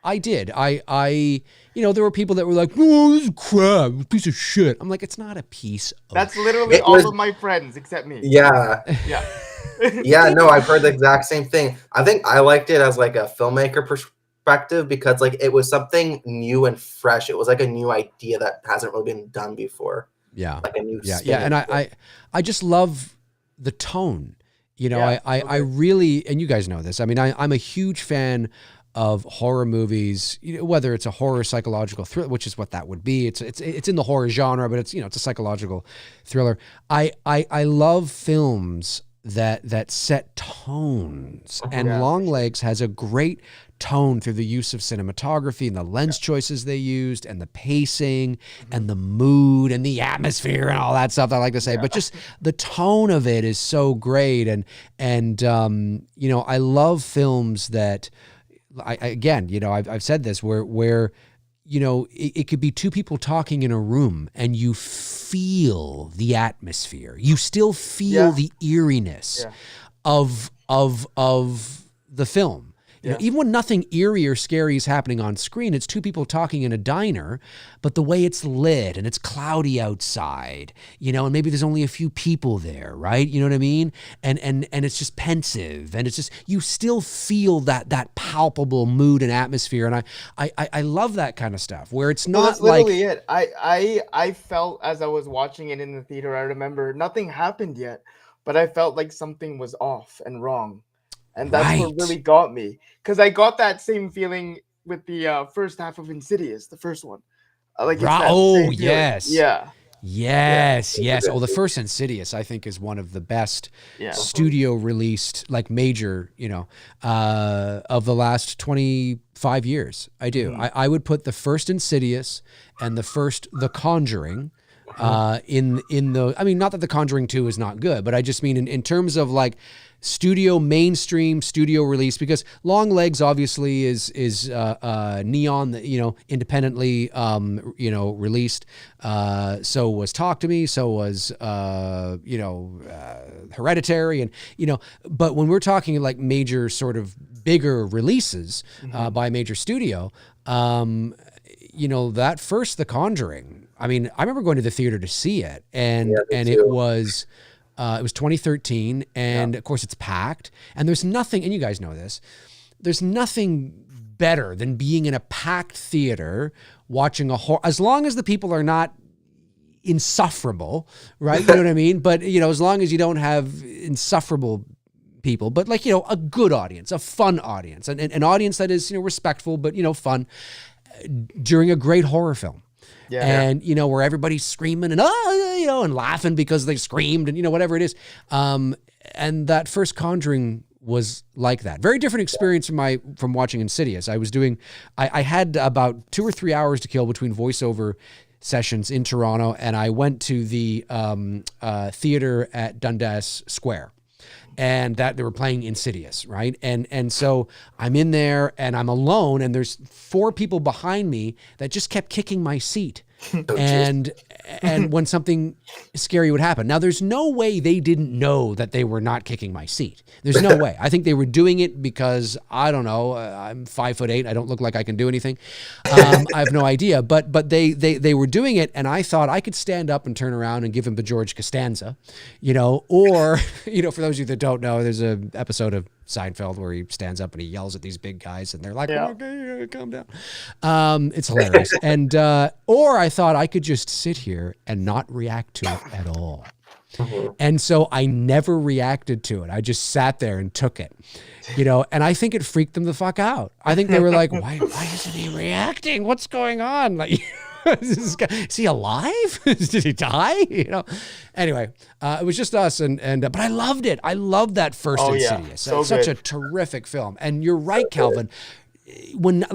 I did. You know, there were people that were like, "Oh, this is crap, piece of shit." I'm like, it's not a piece of That's literally It all was- of my friends except me. Yeah. Yeah. Yeah, no, I've heard the exact same thing. I think I liked it as like a filmmaker perspective because like it was something new and fresh. It was like a new idea that hasn't really been done before. Yeah. Like a new Yeah. spin Yeah. And into it. I just love the tone. You know, Yeah, I really, and you guys know this. I mean, I'm a huge fan of horror movies, you know, whether it's a horror psychological thriller, which is what that would be. It's in the horror genre, but it's, you know, it's a psychological thriller. I love films that set tones, and Yeah. Longlegs has a great tone through the use of cinematography and the lens choices they used and the pacing and the mood and the atmosphere and all that stuff I like to say, but just the tone of it is so great. And you know, I love films that again, you know, I've said this where you know, it could be two people talking in a room and you feel the atmosphere. You still feel the eeriness of the film. You know, even when nothing eerie or scary is happening on screen, it's two people talking in a diner, but the way it's lit and it's cloudy outside, you know, and maybe there's only a few people there, right? You know what I mean? And it's just pensive, and it's just, you still feel that palpable mood and atmosphere. And I love that kind of stuff where it's not that's literally it. I felt as I was watching it in the theater, I remember nothing happened yet, but I felt like something was off and wrong. And that's what really got me, because I got that same feeling with the first half of Insidious, the first one. Like, it's that same feeling. Yes. Yeah. Yes. Oh, the first Insidious, I think, is one of the best studio released, like major, you know, of the last 25 years. I do. I would put the first Insidious and the first The Conjuring in the, I mean, not that The Conjuring 2 is not good, but I just mean in terms of like mainstream studio release, because Longlegs obviously is Neon, you know, independently, you know, released. So was Talk to Me. So was, you know, Hereditary, and, you know, but when we're talking like major sort of bigger releases, by a major studio, you know, that first The Conjuring, I mean, I remember going to the theater to see it, and it was 2013, and of course it's packed, and there's nothing, and you guys know this, there's nothing better than being in a packed theater watching a horror, as long as the people are not insufferable, right? You know what I mean? But, you know, as long as you don't have insufferable people, but like, you know, a good audience, a fun audience, and an audience that is, you know, respectful, but, you know, fun during a great horror film. And, you know, where everybody's screaming and, you know, and laughing because they screamed and, you know, whatever it is. And that first Conjuring was like that. Very different experience from watching Insidious. I had about 2 or 3 hours to kill between voiceover sessions in Toronto, and I went to the theater at Dundas Square. And that they were playing Insidious, right? And so I'm in there and I'm alone, and there's 4 people behind me that just kept kicking my seat. And when something scary would happen. Now, there's no way they didn't know that they were not kicking my seat. There's no way. I think they were doing it because, I don't know, I'm 5'8". I don't look like I can do anything. I have no idea. But they were doing it, and I thought I could stand up and turn around and give him the George Costanza, you know, or, you know, for those of you that don't know, there's an episode of Seinfeld where he stands up and he yells at these big guys, and they're like, okay, calm down. It's hilarious. And or I thought I could just sit here and not react to it at all. And so I never reacted to it. I just sat there and took it, you know, and I think it freaked them the fuck out. I think they were like, why isn't he reacting? What's going on? Like, is he alive? Did he die? You know. Anyway, it was just us, and but I loved it. I loved that first Insidious. So such a terrific film. And you're right, Calvin. When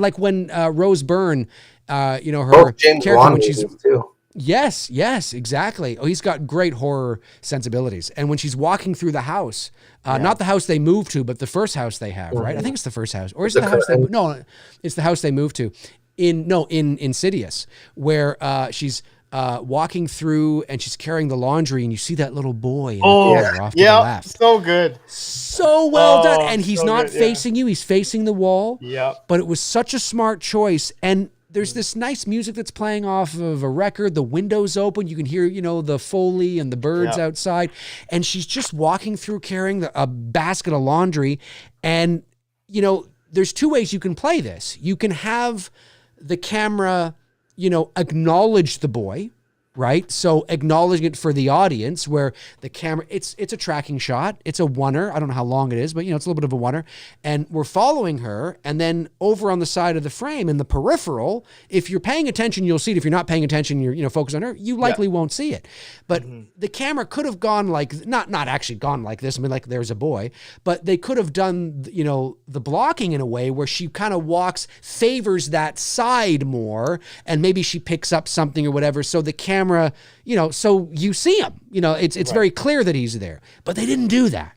Rose Byrne, you know, her character when she's too. Yes, exactly. Oh, he's got great horror sensibilities. And when she's walking through the house, not the house they moved to, but the first house they have, right? I think it's the first house, or is it the house? No, it's the house they moved to. In Insidious, where she's walking through, and she's carrying the laundry, and you see that little boy in the corner off to the left. So good. So well done. And he's so not good, facing you, he's facing the wall. Yeah. But it was such a smart choice. And there's this nice music that's playing off of a record. The window's open. You can hear, you know, the Foley and the birds outside. And she's just walking through carrying a basket of laundry. And, you know, there's two ways you can play this. You can have the camera, you know, acknowledge the boy, right? So acknowledging it for the audience, where the camera, it's a tracking shot. It's a oneer. I don't know how long it is, but, you know, it's a little bit of a oneer. And we're following her. And then over on the side of the frame in the peripheral, if you're paying attention, you'll see it. If you're not paying attention, you're, you know, focused on her, you likely won't see it. But the camera could have gone like, not actually gone like this. I mean, like there's a boy, but they could have done, you know, the blocking in a way where she kind of favors that side more, and maybe she picks up something or whatever. So the camera, you know, so you see him, you know, it's very clear that he's there, but they didn't do that.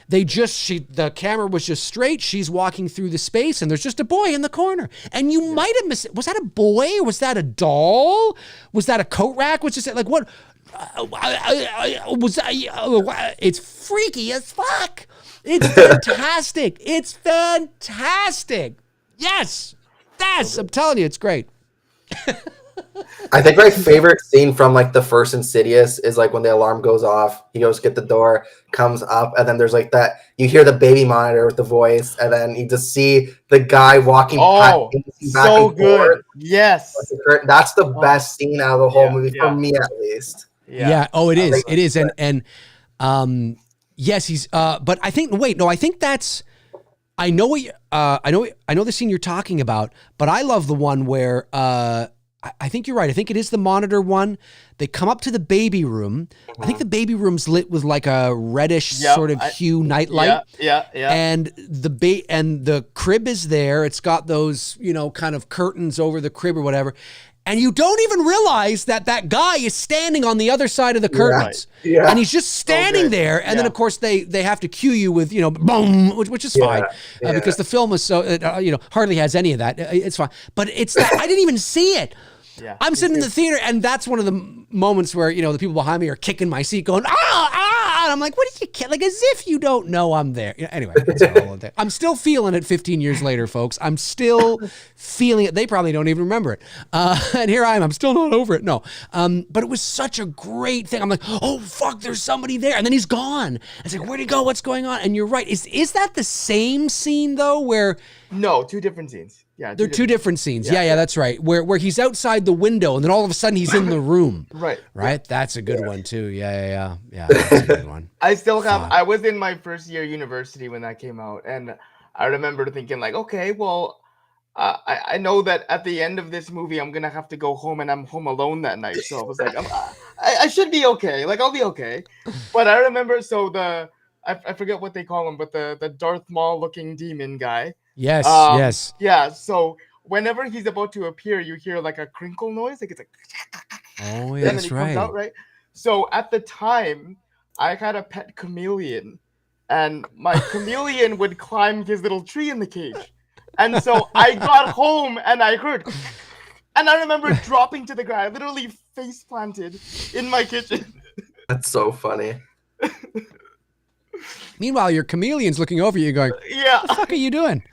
They just, the camera was just straight. She's walking through the space, and there's just a boy in the corner. And you might have missed it. Was that a boy? Was that a doll? Was that a coat rack? Was just like, what? It's freaky as fuck. It's fantastic. It's fantastic. Yes. I'm telling you, it's great. I think my favorite scene from like the first Insidious is like when the alarm goes off, he goes get the door, comes up, and then there's like that, you hear the baby monitor with the voice, and then you just see the guy walking back so and good. forth. Yes. That's the best scene out of the whole movie for me, at least. Yeah. Oh, it is. It is. And yes, he's but I think I think that's, I know what I know the scene you're talking about, but I love the one where I think you're right. I think it is the monitor one. They come up to the baby room. I think the baby room's lit with like a reddish sort of hue nightlight. Yeah. And the crib is there. It's got those, you know, kind of curtains over the crib or whatever. And you don't even realize that guy is standing on the other side of the curtains. Yeah. And he's just standing there. And then, of course, they have to cue you with, you know, boom, which is fine. Because the film is so, you know, hardly has any of that. It's fine. But it's that, I didn't even see it. Yeah, I'm sitting in the theater, and that's one of the moments where, you know, the people behind me are kicking my seat going, and I'm like, what did you kick? Like, as if you don't know I'm there. You know, anyway, that's all day. I'm still feeling it 15 years later, folks. I'm still feeling it. They probably don't even remember it. And here I am. I'm still not over it. No. But it was such a great thing. I'm like, oh, fuck, there's somebody there. And then he's gone. It's like, where'd he go? What's going on? And you're right. Is that the same scene, though, where... No, two different scenes. Yeah, they're two different scenes. Yeah, that's right. Where he's outside the window, and then all of a sudden he's in the room. Right. That's a good one too. Yeah. That's a good one. I still have. I was in my first year university when that came out, and I remember thinking like, okay, well, I know that at the end of this movie, I'm gonna have to go home, and I'm home alone that night. So I was like, I should be okay. Like, I'll be okay. But I remember, I forget what they call him, but the Darth Maul looking demon guy. Yes. Yeah. So whenever he's about to appear, you hear like a crinkle noise. Like it's like. Oh yeah, that's right. Comes out, right. So at the time, I had a pet chameleon, and my chameleon would climb his little tree in the cage, and so I got home and I heard, and I remember dropping to the ground. I literally face planted in my kitchen. That's so funny. Meanwhile, your chameleon's looking over you going, yeah. What the fuck are you doing?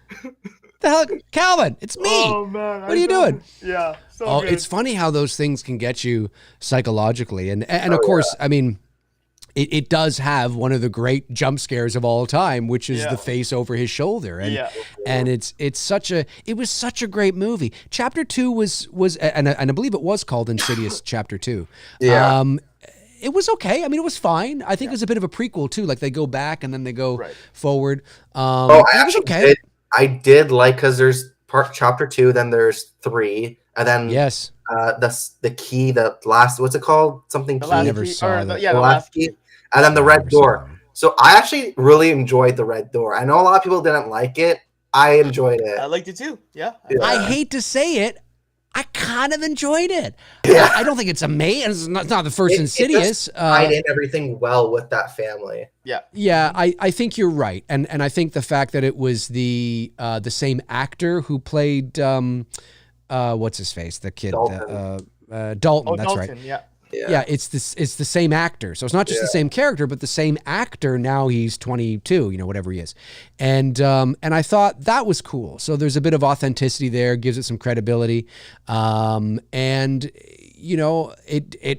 The hell, Calvin, it's me. Oh, man. What are you doing? Yeah. So good. It's funny how those things can get you psychologically. And of course, I mean, it does have one of the great jump scares of all time, which is the face over his shoulder. And it was such a great movie. Chapter 2 was and I believe it was called Insidious Chapter 2. Yeah. It was okay. I mean, it was fine. I think it was a bit of a prequel too. Like they go back and then they go forward. It was okay. I did like, because there's chapter 2, then there's 3, and then the key, the last, what's it called? Something key. I never saw that. The last key, and then the red door. So I actually really enjoyed the red door. I know a lot of people didn't like it. I enjoyed it. I liked it too. Yeah. I hate to say it, I kind of enjoyed it. Yeah. I don't think it's amazing. It's not the first Insidious. It tied in everything well with that family. Yeah. Yeah, I think you're right. And I think the fact that it was the same actor who played what's his face? The kid. Dalton. Oh, That's Dalton, right. yeah. Yeah, it's the same actor. So it's not just the same character, but the same actor. Now he's 22, whatever he is. And I thought that was cool. So there's a bit of authenticity there, gives it some credibility. And it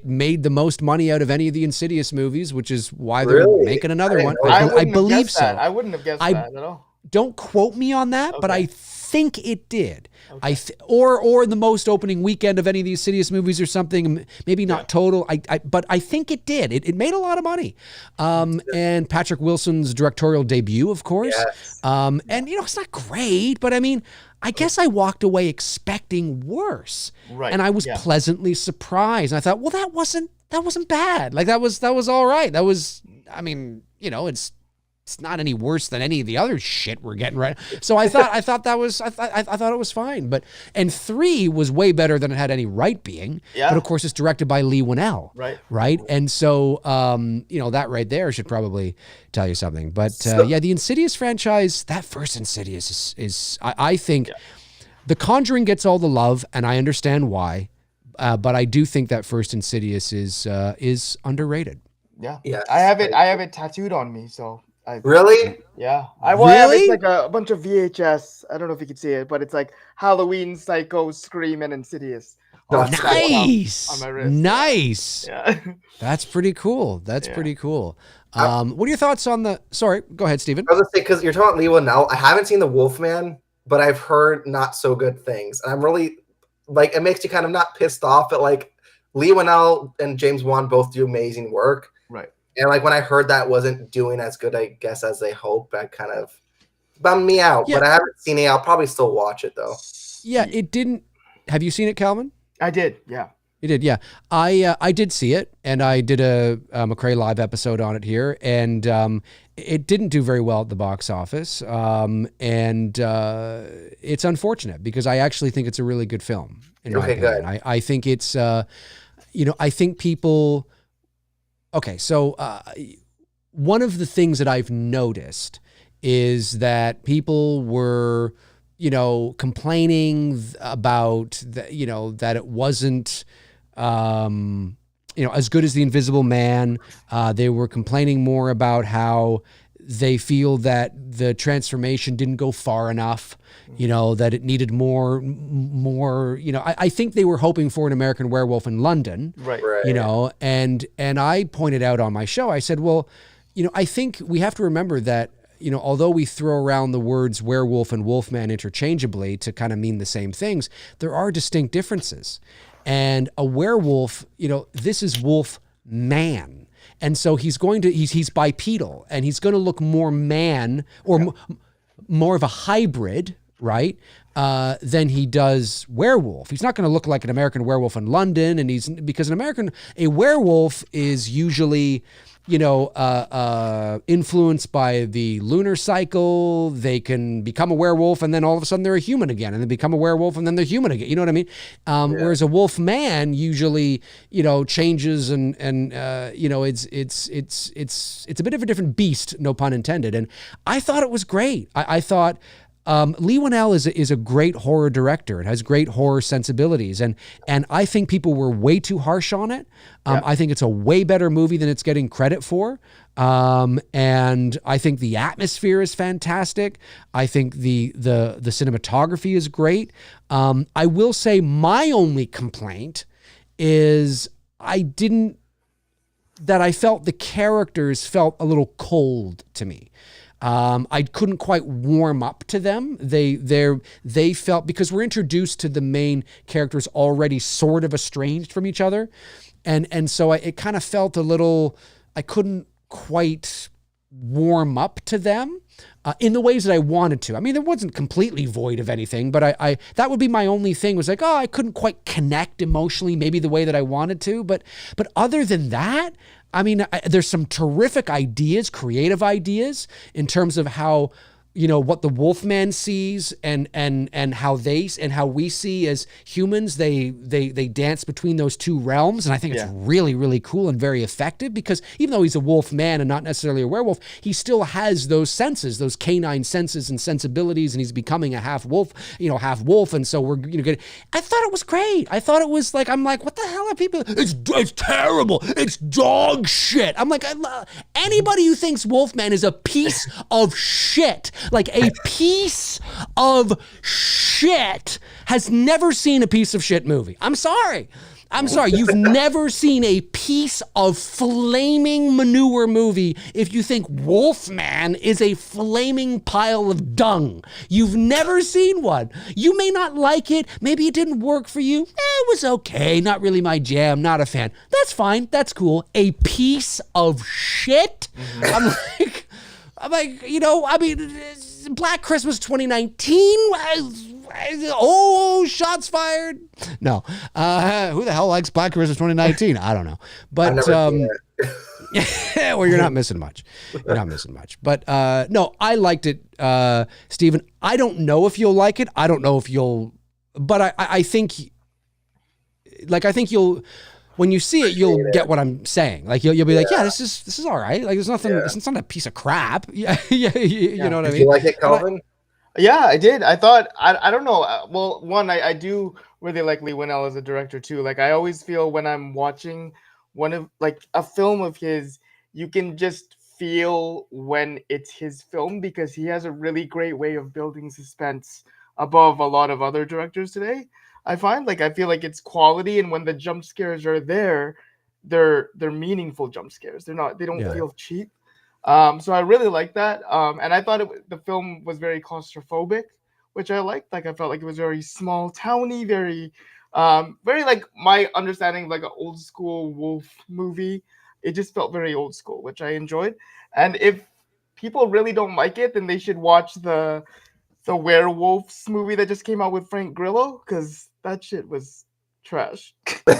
made the most money out of any of the Insidious movies, which is why they're making another one. I believe so. I wouldn't have guessed that at all. Don't quote me on that, but I think it did. Okay. Or the most opening weekend of any of these Insidious movies or something. Maybe not total. But I think it did. It made a lot of money. And Patrick Wilson's directorial debut, of course. Yes. And it's not great, but I mean, I guess I walked away expecting worse. Right. And I was pleasantly surprised. And I thought, well, that wasn't bad. Like that was all right. That was, I mean, it's not any worse than any of the other shit we're getting right. So I thought it was fine. And 3 was way better than it had any right being. Yeah. But of course it's directed by Leigh Whannell. Right. And so, that right there should probably tell you something. But the Insidious franchise, that first Insidious is I think The Conjuring gets all the love, and I understand why. But I do think that first Insidious is underrated. Yeah. I have it tattooed on me, so. Really? Yeah. It's like a bunch of VHS. I don't know if you can see it, but it's like Halloween, Psycho, Scream, and Insidious. Nice. On my wrist. Nice. Yeah. That's pretty cool. Pretty cool. What are your thoughts on the? Sorry, go ahead, Steven. I was gonna say, because you're talking about Leigh Whannell. I haven't seen The Wolfman, but I've heard not so good things. And I'm really it makes you kind of not pissed off, but Leigh Whannell and James Wan both do amazing work. Right. And when I heard that wasn't doing as good, I guess, as they hope, that kind of bummed me out. Yeah. But I haven't seen it. I'll probably still watch it though. Yeah, it didn't. Have you seen it, Calvin? I did. Yeah. You did, yeah. I did see it, and I did a McRae Live episode on it here, and it didn't do very well at the box office, and it's unfortunate because I actually think it's a really good film. In my opinion. Good. I think it's, I think people. Okay, so one of the things that I've noticed is that people were, complaining about that it wasn't, as good as The Invisible Man. They were complaining more about how they feel that the transformation didn't go far enough, that it needed more, I think they were hoping for an American Werewolf in London, right. And I pointed out on my show, I said, well, I think we have to remember that, although we throw around the words werewolf and wolfman interchangeably to kind of mean the same things, there are distinct differences. And a werewolf, this is wolf man. And so he's bipedal, and he's going to look more man or more of a hybrid, right? Than he does werewolf. He's not going to look like an American Werewolf in London, and because a werewolf is usually, influenced by the lunar cycle. They can become a werewolf, and then all of a sudden they're a human again, and then become a werewolf, and then they're human again. You know what I mean? Whereas a wolf man usually, changes, and it's a bit of a different beast, no pun intended. And I thought it was great. I thought. Leigh Whannell is a great horror director. It has great horror sensibilities, and I think people were way too harsh on it. I think it's a way better movie than it's getting credit for. And I think the atmosphere is fantastic. I think the cinematography is great. I will say my only complaint is I felt the characters felt a little cold to me. I couldn't quite warm up to them. They felt, because we're introduced to the main characters already sort of estranged from each other. And so it kind of felt a little, I couldn't quite warm up to them in the ways that I wanted to. I mean, it wasn't completely void of anything, but I that would be my only thing, was like, I couldn't quite connect emotionally, maybe the way that I wanted to. But other than that, I mean, there's some terrific ideas, creative ideas, in terms of how you know, what the Wolfman sees and how we see as humans, they dance between those two realms. And I think it's really, really cool and very effective, because even though he's a wolf man and not necessarily a werewolf, he still has those senses, those canine senses and sensibilities, and he's becoming a half wolf. And so we're, you know, good. I thought it was great. I thought it was like, I'm like, what the hell are people? It's terrible. It's dog shit. I'm like, anybody who thinks Wolfman is a piece of shit, like a piece of shit, has never seen a piece of shit movie. I'm sorry. You've never seen a piece of flaming manure movie if you think Wolfman is a flaming pile of dung. You've never seen one. You may not like it. Maybe it didn't work for you. It was okay. Not really my jam. Not a fan. That's fine. That's cool. A piece of shit? I'm like, you know, I mean, Black Christmas 2019. Oh, shots fired. No. Who the hell likes Black Christmas 2019? I don't know. But well, you're not missing much. But no, I liked it, Steven. I don't know if you'll like it. I don't know if you'll, but I think you'll, when you see it, you'll get what I'm saying. Like you'll be like, yeah, this is all right. Like there's nothing. It's not a piece of crap. Yeah, you know what I mean. Did you like it, Calvin? Yeah, I did. I thought, I don't know. Well, one, I do really like Leigh Whannell as a director too. Like I always feel when I'm watching one of like a film of his, you can just feel when it's his film, because he has a really great way of building suspense above a lot of other directors today. I find, like, I feel like it's quality, and when the jump scares are there, they're meaningful jump scares. They don't feel cheap. So I really like that. And I thought the film was very claustrophobic, which I liked. Like I felt like it was very small towny, very like my understanding of like an old school wolf movie. It just felt very old school, which I enjoyed. And if people really don't like it, then they should watch the Werewolves movie that just came out with Frank Grillo, because that shit was trash. But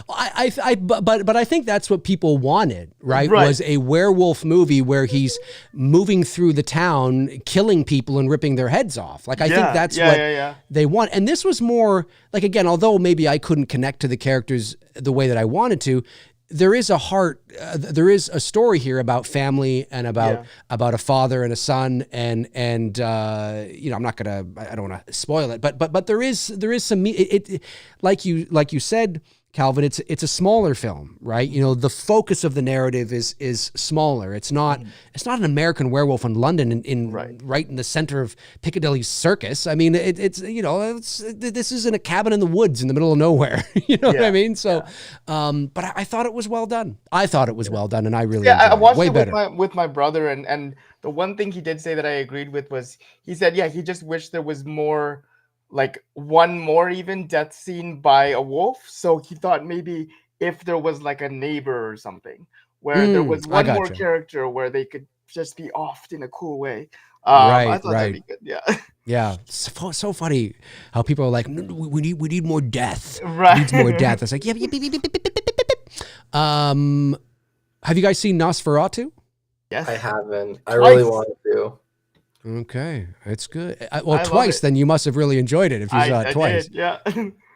I think that's what people wanted, right? Was a werewolf movie where he's moving through the town, killing people and ripping their heads off. Like I think that's what they want. And this was more like, again, although maybe I couldn't connect to the characters the way that I wanted to, there is a heart, there is a story here about family and about a father and a son, and you know, I don't want to spoil it, but there is some, like you said, Calvin, it's a smaller film, right? You know, the focus of the narrative is smaller. It's not an American Werewolf in London in right in the center of Piccadilly Circus. I mean, it's you know, this is in a cabin in the woods in the middle of nowhere. You know what I mean? So, but I thought it was well done. I thought it was well done, and I really enjoyed I watched it. Way it better. with my brother, and the one thing he did say that I agreed with was, he said, he just wished there was more, like one more even death scene by a wolf. So he thought maybe if there was like a neighbor or something, where there was one more character where they could just be offed in a cool way. I thought that'd be good. Yeah. So funny how people are like, we need more death. Right. Needs more death. It's like, have you guys seen Nosferatu? Yes. I haven't. I really wanted to. Okay, it's good. Well, twice, then you must have really enjoyed it if you saw it twice. Did, yeah.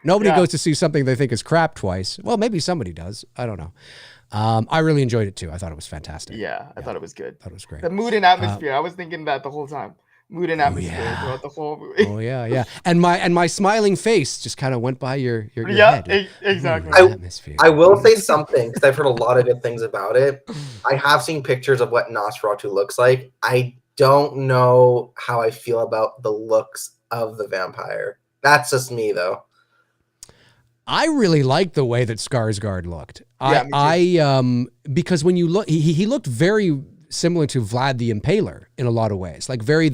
Nobody goes to see something they think is crap twice. Well, maybe somebody does. I don't know. I really enjoyed it too. I thought it was fantastic. Yeah, I thought it was good. Thought it was great. The mood and atmosphere. I was thinking that the whole time. Mood and atmosphere throughout the whole movie. Oh yeah. And my smiling face just kind of went by your head. Exactly. I will say something, because I've heard a lot of good things about it. I have seen pictures of what Nosferatu looks like. I don't know how I feel about the looks of the vampire. That's just me, though. I really liked the way that Skarsgård looked. I because when you look, he looked very similar to Vlad the Impaler in a lot of ways. Like very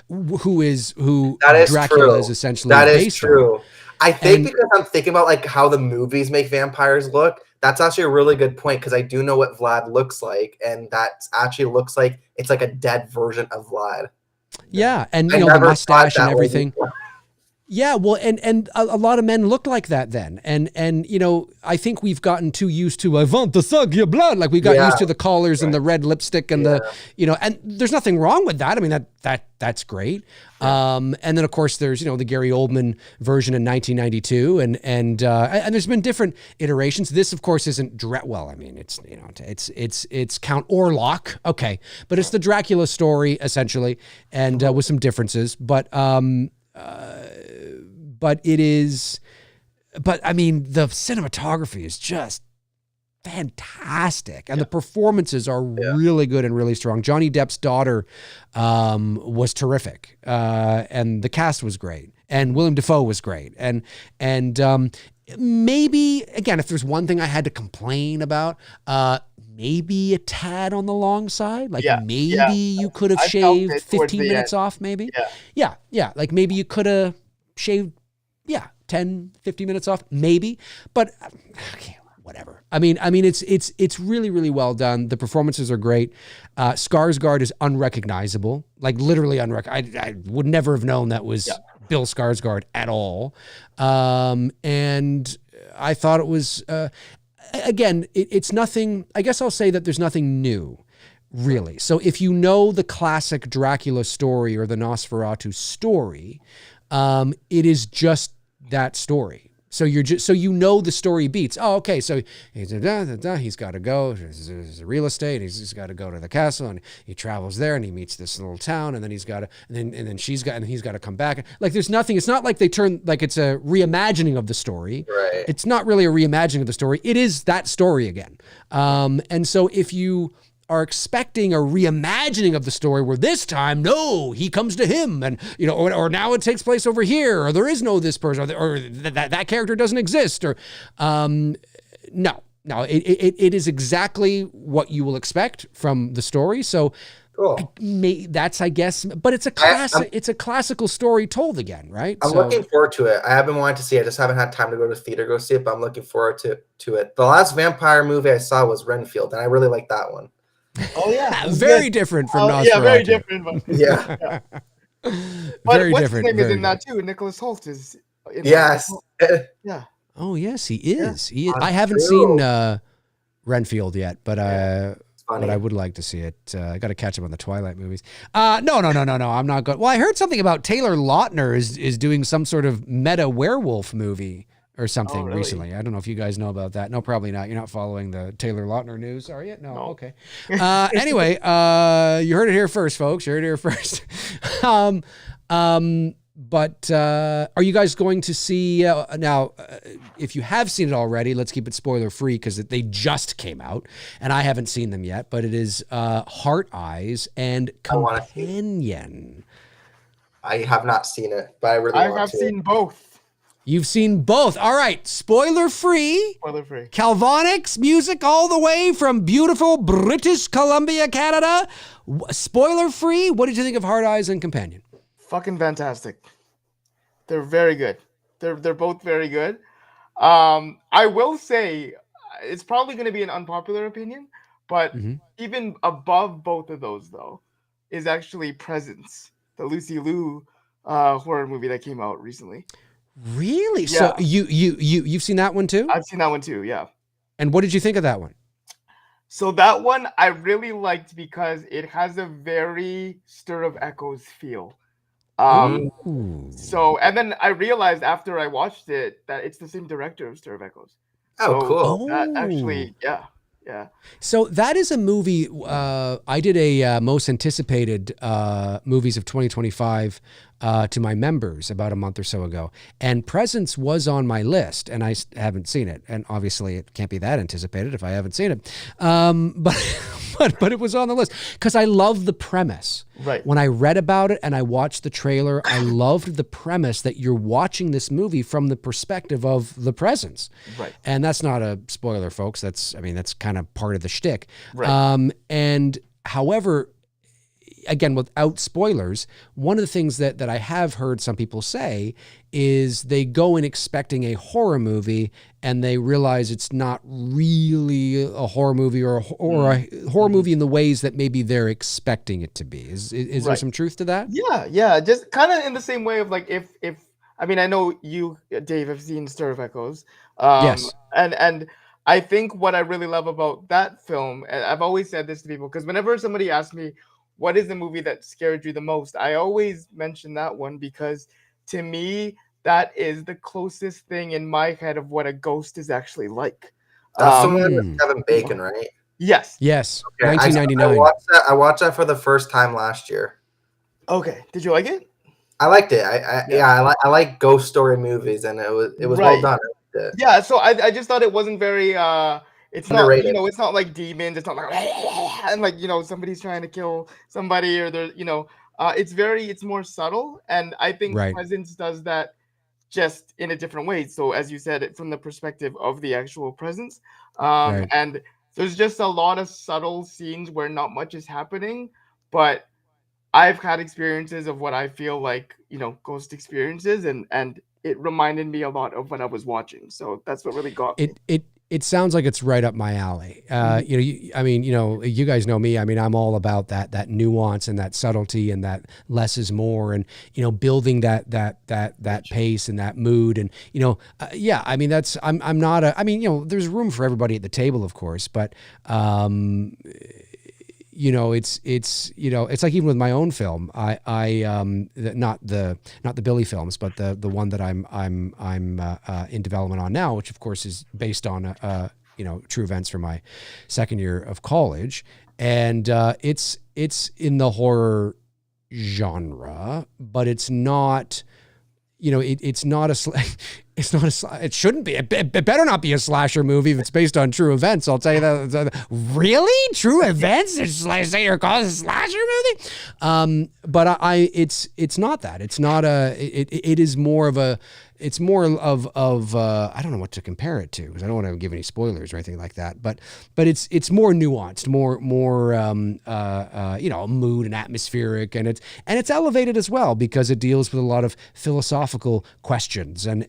who Dracula true. is essentially that is based true. on. I think because I'm thinking about like how the movies make vampires look. That's actually a really good point, because I do know what Vlad looks like, and that actually looks like it's like a dead version of Vlad. Yeah, and you know, the mustache and everything. Yeah, well, and a lot of men looked like that then, and you know, I think we've gotten too used to "I want to suck your blood," like we got used to the collars and the red lipstick and the, you know, and there's nothing wrong with that. I mean, that's great. And then of course there's, you know, the Gary Oldman version in 1992, and there's been different iterations. This of course isn't well, I mean, it's, you know, it's Count Orlok, okay, but it's the Dracula story essentially, and with some differences, but it is, but I mean, the cinematography is just fantastic. And the performances are really good and really strong. Johnny Depp's daughter was terrific. And the cast was great. And Willem Dafoe was great. And maybe, again, if there's one thing I had to complain about, maybe a tad on the long side. Like maybe you could have shaved 15 minutes off, maybe. Yeah. Like maybe you could have shaved 10, 50 minutes off, maybe, but okay, whatever. I mean, it's really, really well done. The performances are great. Skarsgård is unrecognizable, like literally unrecognizable. I would never have known that was Bill Skarsgård at all. And I thought it was, again, it's nothing, I guess I'll say that there's nothing new, really. So if you know the classic Dracula story or the Nosferatu story, it is just that story. So you're just, so you know the story beats. Oh, okay. So he's got to go. There's real estate. He's got to go to the castle, and he travels there, and he meets this little town, and then he's got to, and then he's got to come back. Like there's nothing. It's not like they turn, like it's a reimagining of the story. Right. It's not really a reimagining of the story. It is that story again. And so if you are expecting a reimagining of the story where this time, no, he comes to him, and, you know, or now it takes place over here, or there is no this person, or that character doesn't exist, or no, it is exactly what you will expect from the story. So cool. That's, I guess, but it's a classic. It's a classical story told again, right? I'm looking forward to it. I have been wanting to see it. I just haven't had time to go to the theater go see it, but I'm looking forward to it. The last vampire movie I saw was Renfield, and I really liked that one. Oh yeah, very different from Nosferatu. Yeah, very different. But, yeah. But very what's different. His name is in that too. Nicholas Hoult is. In yes. Yeah. Oh yes, he is. Yeah. He is. I haven't seen Renfield yet, but I would like to see it. I got to catch him on the Twilight movies. No. I'm not good. Well, I heard something about Taylor Lautner is doing some sort of meta werewolf movie or something recently. I don't know if you guys know about that. No, probably not. You're not following the Taylor Lautner news, are you? No. Okay. Anyway, you heard it here first, folks. You heard it here first. But are you guys going to see now? If you have seen it already, let's keep it spoiler free because they just came out, and I haven't seen them yet. But it is Heart Eyes and Companion. I have not seen it, but I really want to. I have seen both. You've seen both. All right. Spoiler free. Spoiler free. Calvonics music all the way from beautiful British Columbia, Canada. Spoiler free. What did you think of Heart Eyes and Companion? Fucking fantastic. They're very good. They're both very good. I will say it's probably going to be an unpopular opinion, but even above both of those though is actually Presence, the Lucy Liu horror movie that came out recently. Really? Yeah. So you've seen that one too? I've seen that one too, yeah. And what did you think of that one? So that one I really liked because it has a very Stir of Echoes feel. So, and then I realized after I watched it that it's the same director of Stir of Echoes. Oh, cool. That actually, yeah. So that is a movie. I did a most anticipated movies of 2025 to my members about a month or so ago, and Presence was on my list, and I haven't seen it. And obviously, it can't be that anticipated if I haven't seen it. But it was on the list because I love the premise. Right. When I read about it and I watched the trailer, I loved the premise that you're watching this movie from the perspective of the Presence. Right. And that's not a spoiler, folks. That's kind of part of the shtick. Right. And however, again, without spoilers, one of the things that I have heard some people say is they go in expecting a horror movie and they realize it's not really a horror movie or a horror movie in the ways that maybe they're expecting it to be. Is there some truth to that? Yeah. Just kind of in the same way of like if I mean, I know you, Dave, have seen Stir of Echoes. Yes. And I think what I really love about that film, and I've always said this to people, because whenever somebody asks me, what is the movie that scared you the most? I always mention that one, because to me, that is the closest thing in my head of what a ghost is actually like. That's the one with Kevin Bacon, right? Yes. Yes. Okay, 1999. I watched that for the first time last year. Okay. Did you like it? I liked it. I like ghost story movies, and it was well Right. done. I liked it. Yeah, so I just thought it wasn't very it's Underrated. not, you know, it's not like demons, it's not like and like, you know, somebody's trying to kill somebody, or they're, you know, it's more subtle, and I think Right. Presence does that just in a different way. So as you said, it from the perspective of the actual presence. Right. And there's just a lot of subtle scenes where not much is happening, but I've had experiences of what I feel like, you know, ghost experiences, and it reminded me a lot of what I was watching. So that's what really got me. It sounds like it's right up my alley. You know, I mean, you know, you guys know me. I mean, I'm all about that nuance and that subtlety and that less is more, and you know, building that pace and that mood, and you know, yeah. I mean, I'm not a. I mean, you know, there's room for everybody at the table, of course, but you know, it's you know, it's like even with my own film, not the Billy films, but the one that I'm in development on now, which of course is based on you know, true events from my second year of college, and it's in the horror genre, but it's not. You know, it's not it shouldn't be. It better not be a slasher movie if it's based on true events. I'll tell you that. Really? True events? It's like, say you're calling it a slasher movie? But it's not that. It's not it is more of a, it's more of I don't know what to compare it to, because I don't want to give any spoilers or anything like that. But it's more nuanced, more you know, mood and atmospheric, and it's elevated as well, because it deals with a lot of philosophical questions and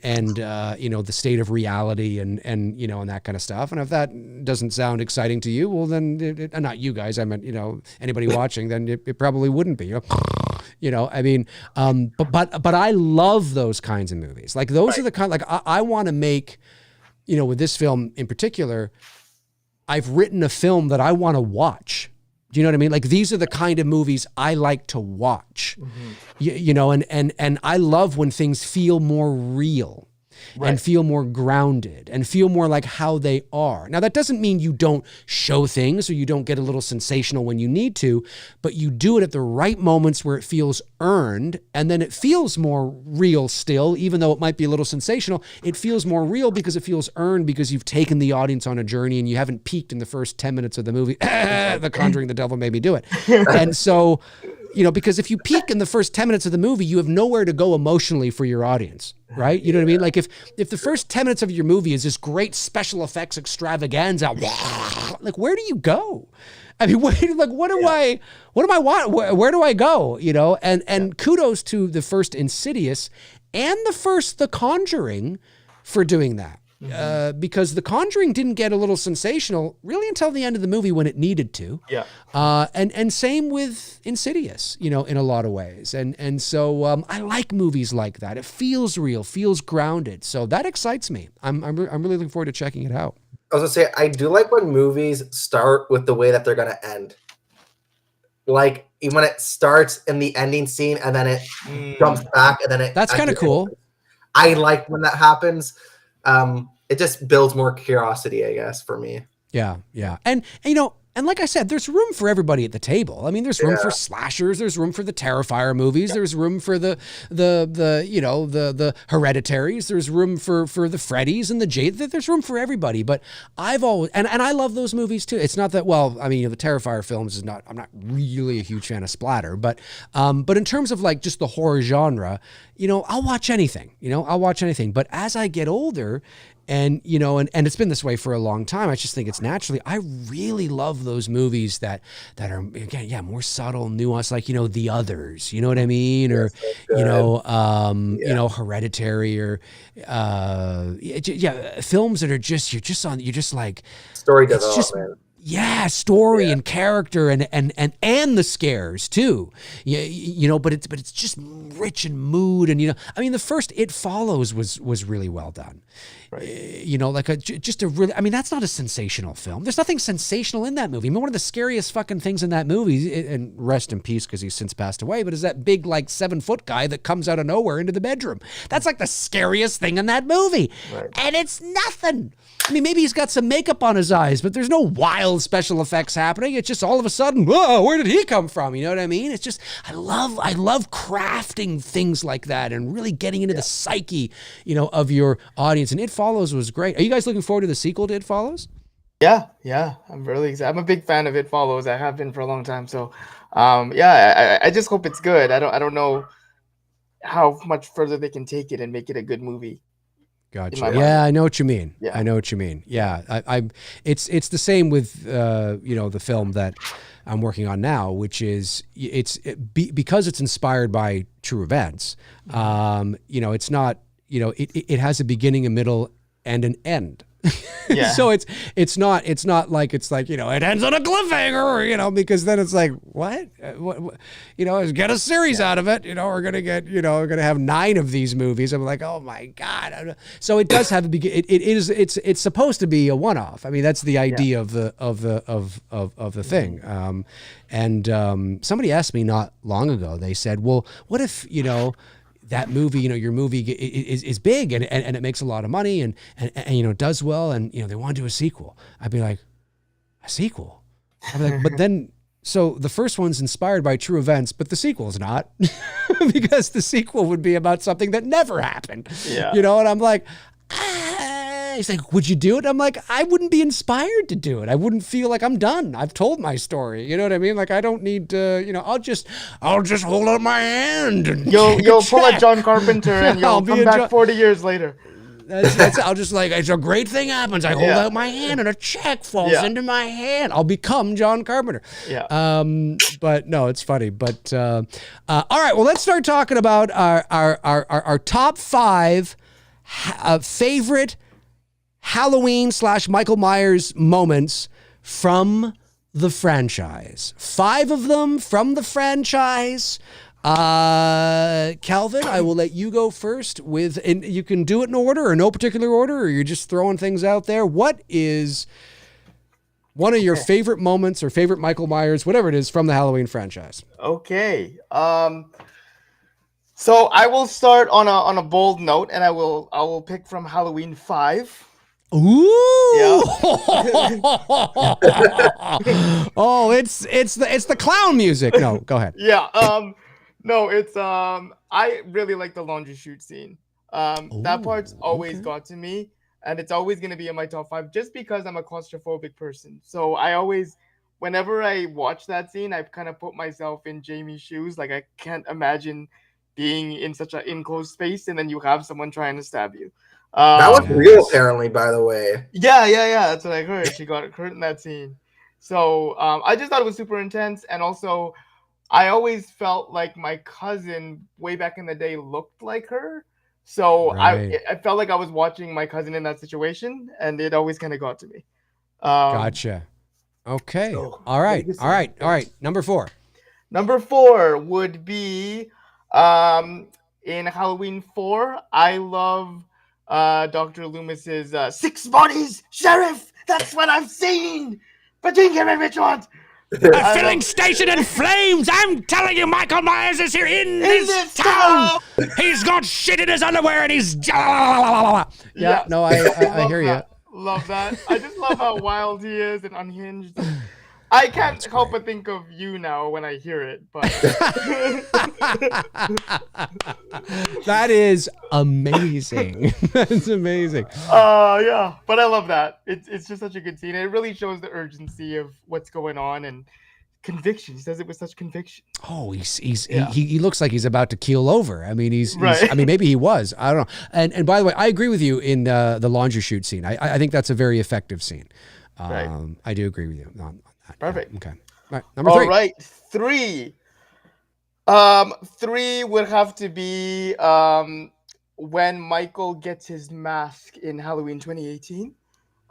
you know, the state of reality and you know, and that kind of stuff. And if that doesn't sound exciting to you, well then not you guys, I meant, you know, anybody watching, then it probably wouldn't be. You know, I mean, but I love those kinds of movies. Like those are the kind, like I want to make, you know, with this film in particular, I've written a film that I want to watch. Do you know what I mean? Like these are the kind of movies I like to watch. You know, and I love when things feel more real. And feel more grounded and feel more like how they are. Now, that doesn't mean you don't show things or you don't get a little sensational when you need to, but you do it at the right moments where it feels earned, and then it feels more real still, even though it might be a little sensational. It feels more real because it feels earned, because you've taken the audience on a journey and you haven't peaked in the first 10 minutes of the movie. The Conjuring, the devil made me do it. And so, you know, because if you peak in the first 10 minutes of the movie, you have nowhere to go emotionally for your audience, right? You know what I mean? Like if the first 10 minutes of your movie is this great special effects extravaganza, like where do you go? I mean, where do I go? You know, and kudos to the first Insidious and the first The Conjuring for doing that. Because The Conjuring didn't get a little sensational really until the end of the movie when it needed to. Yeah. And same with Insidious, you know, in a lot of ways. And so I like movies like that. It feels real, feels grounded. So that excites me. I'm really looking forward to checking it out. I was gonna say, I do like when movies start with the way that they're gonna end. Like when it starts in the ending scene and then it jumps back and then that's kind of cool. I like when that happens. It just builds more curiosity, I guess, for me. Yeah. And you know, and like I said, there's room for everybody at the table. I mean, there's room for slashers, there's room for the Terrifier movies, there's room for the you know, the Hereditaries, there's room for the Freddys and the Jade. There's room for everybody. But I've always and I love those movies too. It's not that, well, I mean, you know, the Terrifier films is not, I'm not really a huge fan of splatter, but in terms of like just the horror genre, you know, I'll watch anything. But as I get older, and, you know, and it's been this way for a long time, I just think it's naturally, I really love those movies that are, again, more subtle, nuanced, like, you know, The Others, you know what I mean? Or, you know, you know, Hereditary, or, films that are just, you're just like, story development. Yeah, story and character and the scares too. You know, but it's just rich in mood, and I mean, the first It Follows was really well done. Right. You know, like just a really, I mean, that's not a sensational film. There's nothing sensational in that movie. I mean, one of the scariest fucking things in that movie, and rest in peace because he's since passed away, but is that big, like, 7-foot guy that comes out of nowhere into the bedroom. That's like the scariest thing in that movie. Right. And it's nothing. I mean, maybe he's got some makeup on his eyes, but there's no wild special effects happening. It's just all of a sudden, whoa, where did he come from? You know what I mean? It's just, I love crafting things like that and really getting into the psyche, of your audience. And It Follows was great. Are you guys looking forward to the sequel to It Follows? Yeah. I'm really excited. I'm a big fan of It Follows. I have been for a long time. So, I just hope it's good. I don't know how much further they can take it and make it a good movie. Gotcha. Yeah, I know what you mean. Yeah. I know what you mean. Yeah, it's the same with the film that I'm working on now, which is because it's inspired by true events. It's not it has a beginning, a middle, and an end. Yeah. So it's not like it ends on a cliffhanger, because then it's like, what get a series out of it. We're gonna have 9 of these movies. I'm like, oh my God. So it does have a begin. It's supposed to be a one-off. I mean, that's the idea of the thing. And somebody asked me not long ago. They said, well, what if that movie, your movie is big and it makes a lot of money and does well, and they want to do a sequel. I'd be like, a sequel? I'd be like, but then, so the first one's inspired by true events, but the sequel's not, because the sequel would be about something that never happened. Yeah. And I'm like, he's like, would you do it? I'm like, I wouldn't be inspired to do it. I wouldn't feel like I'm done. I've told my story. You know what I mean? Like, I don't need to, I'll just hold out my hand. And you'll pull a John Carpenter and you'll come back 40 years later. That's I'll just it's a great thing happens. I hold out my hand and a check falls into my hand. I'll become John Carpenter. Yeah. But no, it's funny. But all right, well, let's start talking about our top 5 favorite Halloween / Michael Myers moments from the franchise. 5 of them from the franchise. Calvin, I will let you go first and you can do it in order or no particular order, or you're just throwing things out there. What is one of your favorite moments or favorite Michael Myers, whatever it is, from the Halloween franchise? Okay. So I will start on a bold note, and I will pick from Halloween 5. Ooh! Yeah. Oh, it's the clown music. No, go ahead. Yeah. No, it's I really like the laundry chute scene. That part's always got to me, and it's always gonna be in my top 5 just because I'm a claustrophobic person. So I always, whenever I watch that scene, I kind of put myself in Jamie's shoes. Like, I can't imagine being in such an enclosed space and then you have someone trying to stab you. That was real, apparently, by the way. Yeah. That's what I heard. She got hurt in that scene. So I just thought it was super intense. And also, I always felt like my cousin way back in the day looked like her. So I felt like I was watching my cousin in that situation, and it always kind of got to me. Gotcha. Okay. So, all right. Number 4. Number 4 would be in Halloween 4. I love Dr. Loomis's 6 bodies, Sheriff. That's what I've seen. But you can give me which one. A filling station in flames! I'm telling you, Michael Myers is here in this town! He's got shit in his underwear and he's... Yeah, no, I hear you. Love that. I just love how wild he is and unhinged. I can't help but think of you now when I hear it, but... That is amazing. That's amazing. Yeah, but I love that. It's just such a good scene. It really shows the urgency of what's going on and conviction. He says it with such conviction. Oh, he looks like he's about to keel over. I mean, he's I mean, maybe he was. I don't know. And by the way, I agree with you in the laundry chute scene. I think that's a very effective scene. I do agree with you on that. Perfect. Okay. All right. Number 3. All right. 3. 3 would have to be when Michael gets his mask in Halloween 2018.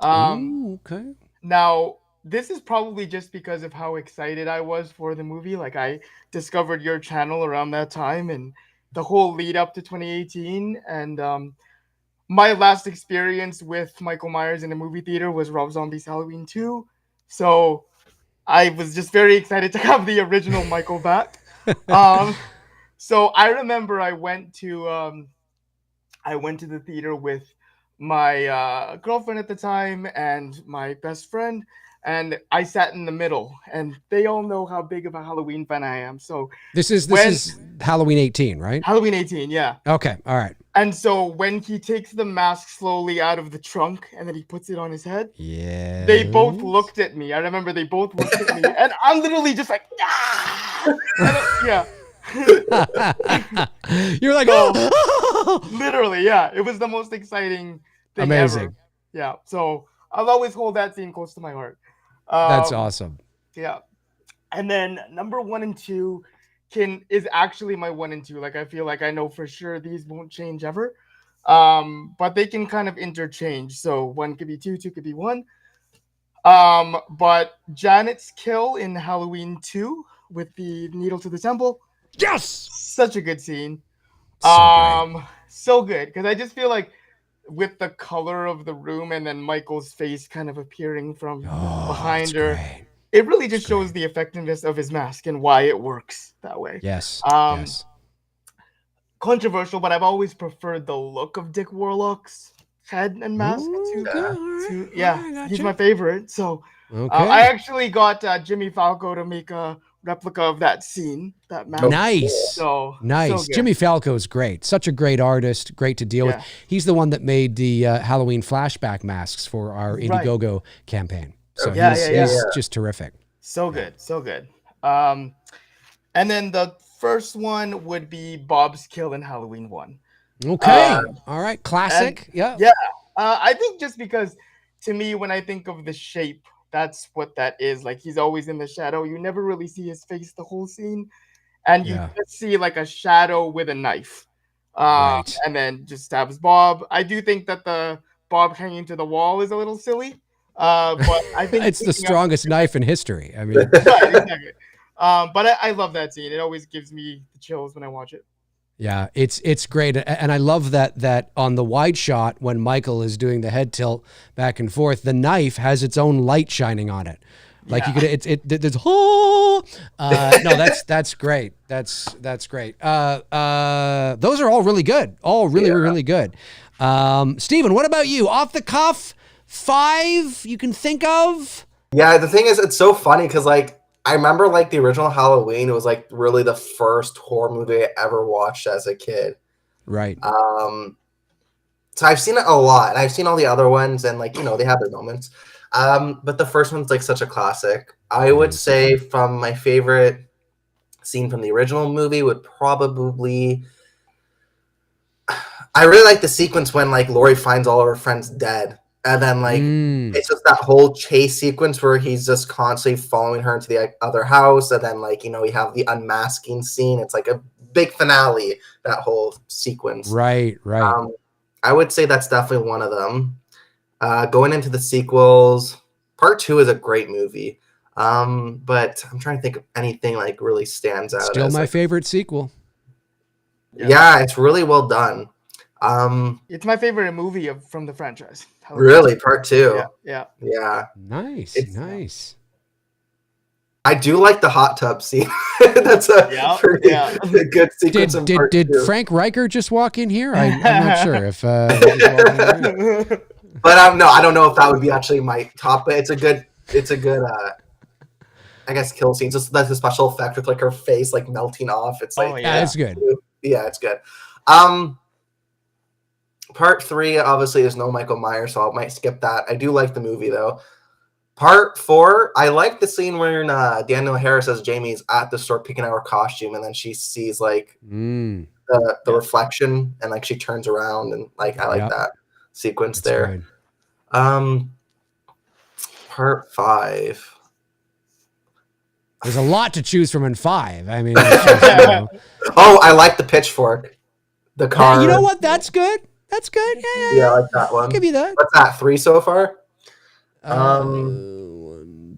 Okay. Now, this is probably just because of how excited I was for the movie. Like, I discovered your channel around that time and the whole lead up to 2018. And my last experience with Michael Myers in a movie theater was Rob Zombie's Halloween 2. So I was just very excited to have the original Michael back. So I remember I went to the theater with my girlfriend at the time and my best friend, and I sat in the middle. And they all know how big of a Halloween fan I am. So This is Halloween 18, right? Halloween 18, yeah. Okay, all right. And so when he takes the mask slowly out of the trunk and then he puts it on his head, Yeah. they both looked at me. I remember they both looked at me, and I'm literally just like, ah! Yeah. You're like, oh, Literally, yeah. It was the most exciting thing amazing. ever. Yeah. So I'll always hold that scene close to my heart. That's awesome. Yeah. And then number 1 and 2 is actually my 1 and 2. Like, I feel like I know for sure these won't change ever. But they can kind of interchange. So 1 could be 2, 2 could be 1. But Janet's kill in Halloween 2 with the needle to the temple. Yes. Such a good scene. So So good, because I just feel like with the color of the room and then Michael's face kind of appearing from behind her, great. it really just shows the effectiveness of his mask and why it works that way. Yes. Yes. Controversial, but I've always preferred the look of Dick Warlock's head and mask. He's my favorite. So I actually got Jimmy Falco to make a replica of that scene, that mask. Nice. So nice. So Jimmy Falco is great. Such a great artist. Great to deal with. He's the one that made the Halloween flashback masks for our Indiegogo campaign. So he's just terrific. So good. So good. And then the first one would be Bob's kill in Halloween 1. Okay. All right. Classic. Yeah. I think just because, to me, when I think of the shape, that's what that is. Like, he's always in the shadow. You never really see his face the whole scene. And you just see like a shadow with a knife. And then just stabs Bob. I do think that the Bob hanging to the wall is a little silly. But I think it's the strongest knife in history. I mean, exactly. But I love that scene. It always gives me the chills when I watch it. Yeah, it's great, and I love that on the wide shot when Michael is doing the head tilt back and forth, the knife has its own light shining on it. Like you could, there's no, that's great. That's great. Those are all really good. All really good. Steven, what about you? Off the cuff, 5 you can think of? Yeah, the thing is, it's so funny because like I remember like the original Halloween, it was like really the first horror movie I ever watched as a kid. Right. So I've seen it a lot, and I've seen all the other ones, and like, you know, they have their moments. But the first one's like such a classic. I would say from my favorite scene from the original movie would probably, I really like the sequence when like Laurie finds all of her friends dead. And then like it's just that whole chase sequence where he's just constantly following her into the other house, and then like, you know, you have the unmasking scene. It's like a big finale, that whole sequence. Right. I would say that's definitely one of them. Going into the sequels, Part 2 is a great movie. But I'm trying to think of anything like really stands out. Still my favorite sequel. Yeah, it's really well done. It's my favorite movie from the franchise. Really, Part 2. Yeah. Nice. I do like the hot tub scene. That's a pretty good sequence. Did Frank Riker just walk in here? I'm not sure if. But no, I don't know if that would be actually my top. But it's a good. I guess kill scene. Just that's a special effect with like her face like melting off. It's like it's good. Yeah, it's good. Part 3, obviously, there's no Michael Myers, so I might skip that. I do like the movie, though. Part 4, I like the scene where Danielle Harris as Jamie's at the store picking out her costume, and then she sees, like, the reflection, and, like, she turns around, and, like, I like that sequence there. Good. Part 5. There's a lot to choose from in 5. I mean, Oh, I like the pitchfork. The car. Yeah, you know what? That's good. That's good. Yeah. I like that one. I'll give you that. What's that? 3 so far? 1,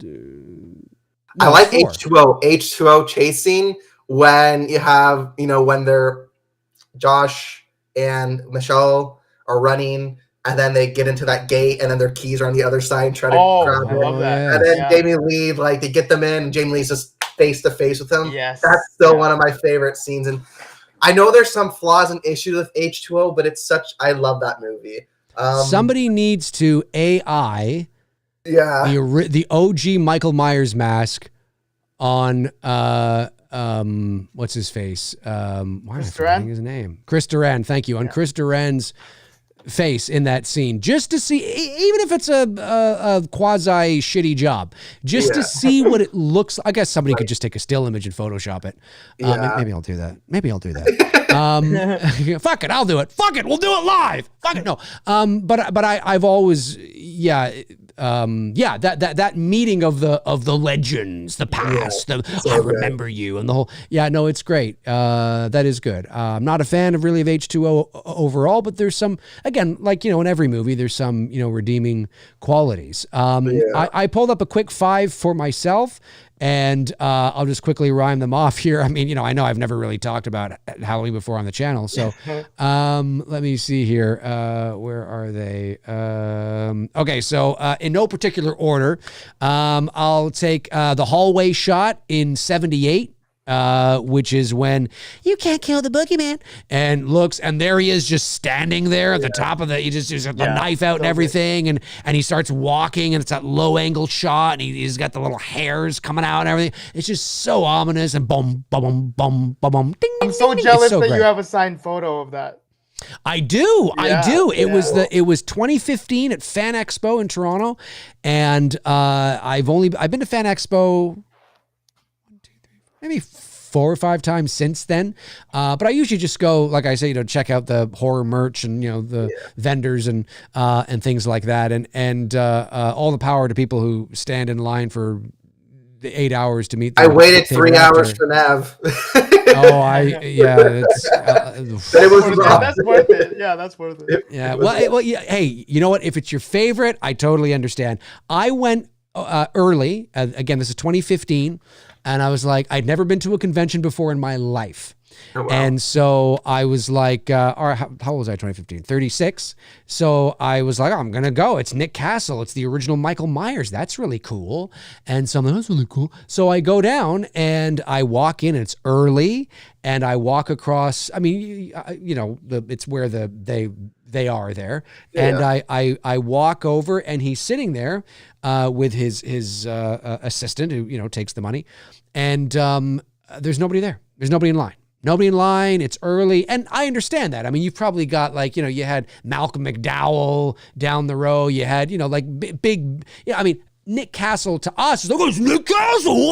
I No, like it's 4. H2O chasing when you have, when they're Josh and Michelle are running, and then they get into that gate, and then their keys are on the other side and try to grab I it. love that. yes. And then Yeah. Jamie Lee, like they get them in, and Jamie Lee's just face to face with them. Yes. That's still one of my favorite scenes. And I know there's some flaws and issues with H2O, but I love that movie. Somebody needs to AI the OG Michael Myers mask on what's his face? Why am I forgetting his name? Chris Duran. Thank you. On Chris Duran's face in that scene, just to see, even if it's a quasi shitty job, just to see what it looks like. I guess somebody could just take a still image and Photoshop it. Maybe I'll do that. Fuck it, I'll do it. Fuck it, we'll do it live. Fuck it, no. But I've always that meeting of the legends, the past, I remember you, and the whole it's great. That is good. I'm not a fan of H2O overall, but there's some, again, like in every movie, there's some redeeming qualities. I pulled up a quick 5 for myself. And I'll just quickly rhyme them off here. I mean, I know I've never really talked about Halloween before on the channel. So let me see here. Where are they? Okay, so in no particular order, I'll take the hallway shot in 78. Which is when you can't kill the boogeyman, and looks, and there he is, just standing there at the top of he's got the knife out and everything, and he starts walking, and it's that low angle shot, and he's got the little hairs coming out and everything. It's just so ominous, and boom, boom, boom, boom, boom, ding. I'm so jealous that you have a signed photo of that. I do. It was 2015 at Fan Expo in Toronto, and I've been to Fan Expo maybe 4 or 5 times since then. But I usually just go, like I say, check out the horror merch and, the vendors and things like that. And all the power to people who stand in line for 8 hours to meet. I waited 3 hours for Nav. It's, but it was that's worth it. Yeah, that's worth it. Yeah. Hey, you know what? If it's your favorite, I totally understand. I went early. Again, this is 2015. And I was like, I'd never been to a convention before in my life. Oh, wow. And so I was like, how old was I, 2015? 36. So I was like, I'm going to go. It's Nick Castle. It's the original Michael Myers. That's really cool. And so I'm like, that's really cool. So I go down and I walk in, and it's early, and I walk across, I mean, it's where they are there. And I walk over, and he's sitting there with his assistant who, takes the money. And there's nobody there. There's nobody in line. Nobody in line. It's early. And I understand that. I mean, you've probably got you had Malcolm McDowell down the row. You had, big, I mean, Nick Castle to us is like, oh, it's Nick Castle.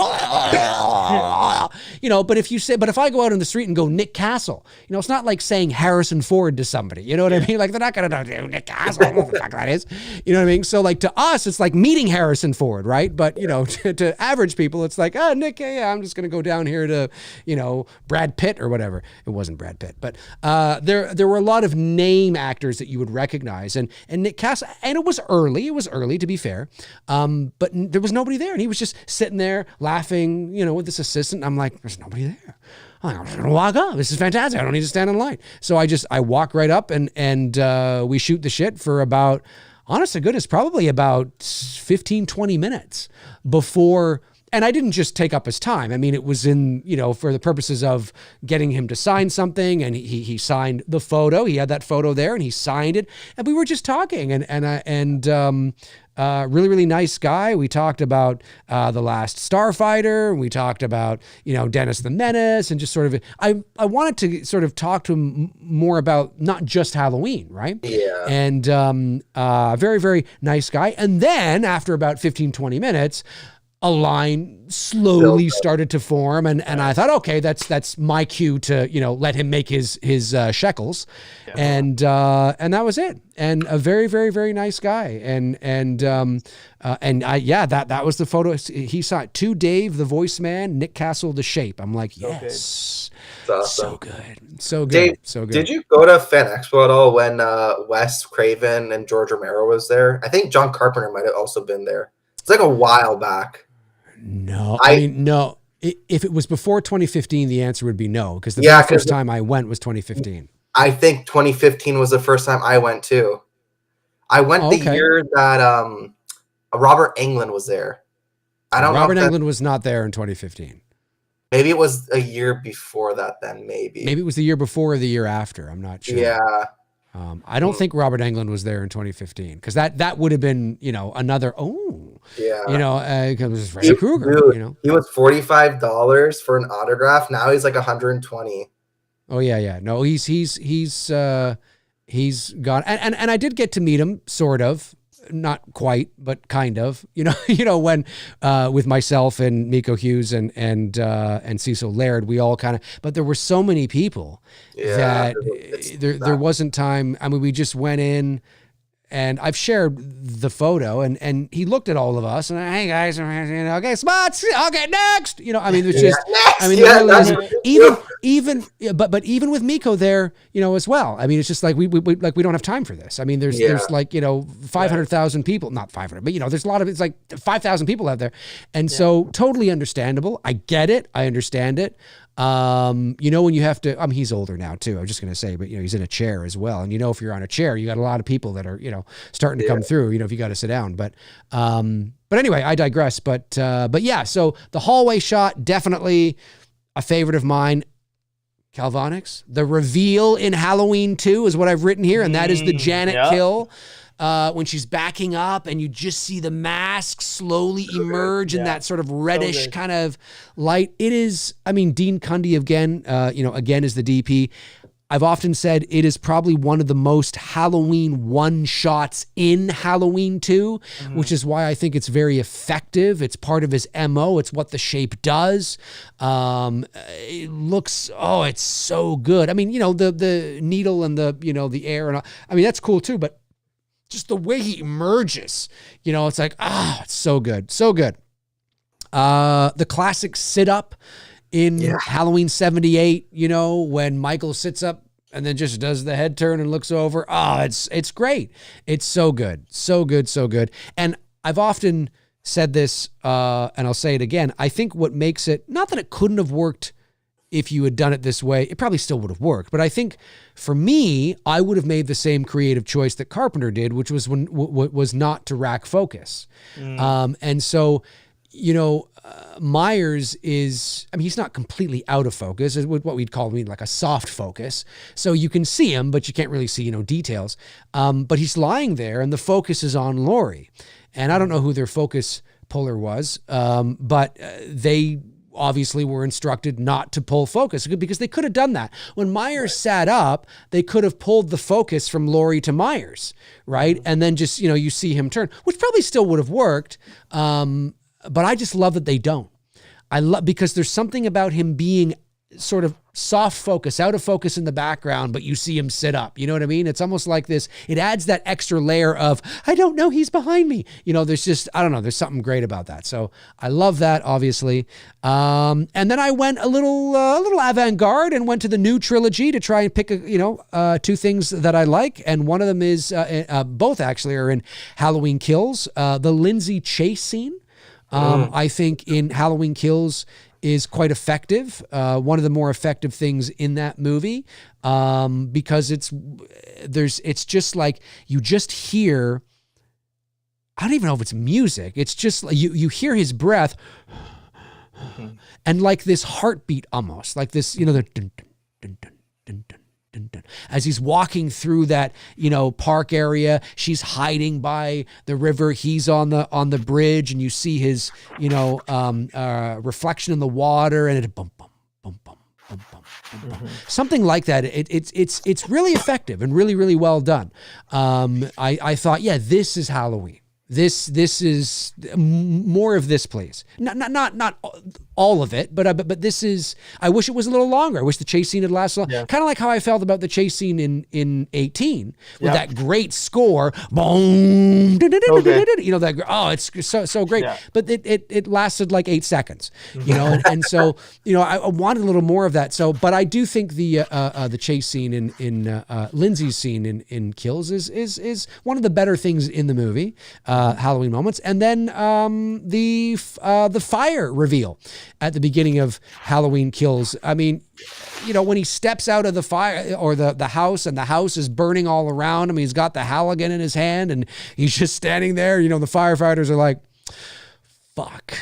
But if I go out on the street and go Nick Castle, it's not like saying Harrison Ford to somebody. You know what I mean? Like, they're not going to do Nick Castle. I don't know what the fuck that is. You know what I mean? So to us, it's like meeting Harrison Ford, right? But, to average people, it's like, Nick, I'm just going to go down here to, Brad Pitt or whatever. It wasn't Brad Pitt, but there were a lot of name actors that you would recognize, and Nick Castle, and it was early. It was early, to be fair. But there was nobody there, and he was just sitting there laughing, with this assistant. I'm like, there's nobody there. I'm just gonna walk up. This is fantastic. I don't need to stand in line. So I walk right up, and we shoot the shit for about, honest to goodness, probably about 15, 20 minutes before. And I didn't just take up his time. I mean, it was in, for the purposes of getting him to sign something, and he signed the photo. He had that photo there, and he signed it, and we were just talking, and really, really nice guy. We talked about The Last Starfighter, and we talked about, Dennis the Menace, and just sort of, I wanted to sort of talk to him more about not just Halloween, right? Yeah. And very, very nice guy. And then after about 15, 20 minutes, a line slowly started to form, and I thought, okay, that's my cue to let him make his shekels, and that was it. And a very, very, very nice guy, and that was the photo he saw. To Dave, the voice man, Nick Castle, the shape. I'm like, yes, awesome. so good. Dave, so good. Did you go to Fan Expo at all when Wes Craven and George Romero was there? I think John Carpenter might have also been there. It's like a while back. No, I mean, no. If it was before 2015, the answer would be no, because the very first time I went was 2015. I think 2015 was the first time I went too. I went the year that Robert Englund was there. I don't know. Robert Englund was not there in 2015. Maybe it was a year before that then, maybe. Maybe it was the year before or the year after. I'm not sure. Yeah. I don't think Robert Englund was there in 2015, because that would have been, another, because it was Freddy Krueger, He was $45 for an autograph. Now he's like $120. Oh yeah. No, he's gone. And I did get to meet him, sort of. Not quite, but kind of, when with myself and Miko Hughes and Cecil Laird, we all kind of, but there were so many people that there wasn't time. I mean, we just went in, and I've shared the photo, and he looked at all of us and, hey guys, okay, spots, okay, next, I mean, it's just, I mean, there really is, but even with Miko there, as well. I mean, it's just like we don't have time for this. I mean, there's like 500,000 people, not 500, but there's a lot of it's like 5,000 people out there, and so totally understandable. I get it. I understand it. When you have to, he's older now too, I'm just going to say, but he's in a chair as well. And if you're on a chair, you got a lot of people that are, starting to come through, if you got to sit down, but anyway, I digress. But yeah, so the hallway shot, definitely a favorite of mine. Calvonix, the reveal in Halloween 2 is what I've written here. And that is the Janet kill. When she's backing up and you just see the mask slowly emerge in that sort of reddish kind of light. It is, Dean Cundy again, again is the DP. I've often said it is probably one of the most Halloween one-shots in Halloween 2, which is why I think it's very effective. It's part of his MO. It's what the shape does. It looks, it's so good. I mean, the needle and the air, and that's cool too, but just the way he emerges, it's like, it's so good. So good. The classic sit-up in Halloween 78, when Michael sits up and then just does the head turn and looks over. It's great. It's so good. So good, so good. And I've often said this, and I'll say it again. I think what makes it, not that it couldn't have worked if you had done it this way, it probably still would have worked. But I think for me, I would have made the same creative choice that Carpenter did, which was was not to rack focus. And so, Myers is, he's not completely out of focus. It's what we'd call like a soft focus. So you can see him, but you can't really see, details. But he's lying there and the focus is on Laurie. And I don't know who their focus puller was, but they obviously were instructed not to pull focus, because they could have done that. When Myers sat up, they could have pulled the focus from Laurie to Myers, right? And then just, you see him turn, which probably still would have worked. But I just love that they don't. Because there's something about him being sort of soft focus, out of focus in the background, but you see him sit up. You know what I mean? It's almost like this, it adds that extra layer of, I don't know, he's behind me. There's just, I don't know, there's something great about that. So I love that, obviously. And then I went a little avant-garde and went to the new trilogy to try and pick, two things that I like. And one of them is, both actually are in Halloween Kills. The Lindsay Chase scene, I think in Halloween Kills is quite effective. One of the more effective things in that movie, because it's just like, you just hear, I don't even know if it's music. It's just like you hear his breath and like this heartbeat almost, like this, the dun, dun, dun, dun, dun, dun, dun. As he's walking through that, park area, she's hiding by the river. He's on the bridge, and you see his, reflection in the water, and it bum, bum, bum, bum, bum, bum, bum, bum. Something like that. It's really effective and really, really well done. I thought, this is Halloween. This is more of this, please. Not all of it, but this is, I wish it was a little longer. I wish the chase scene had lasted long. Kind of like how I felt about the chase scene in 18 with that great score. Boom, you know, that, oh, it's so great. But it lasted like 8 seconds, you know, and so, you know, I wanted a little more of that. So, but I do think the chase scene in Lindsay's scene in Kills is one of the better things in the movie, Halloween moments. And then the fire reveal at the beginning of Halloween Kills. I mean, you know, when he steps out of the fire or the house and the house is burning all around him, he's got the Halligan in his hand and he's just standing there. You know, the firefighters are like, fuck.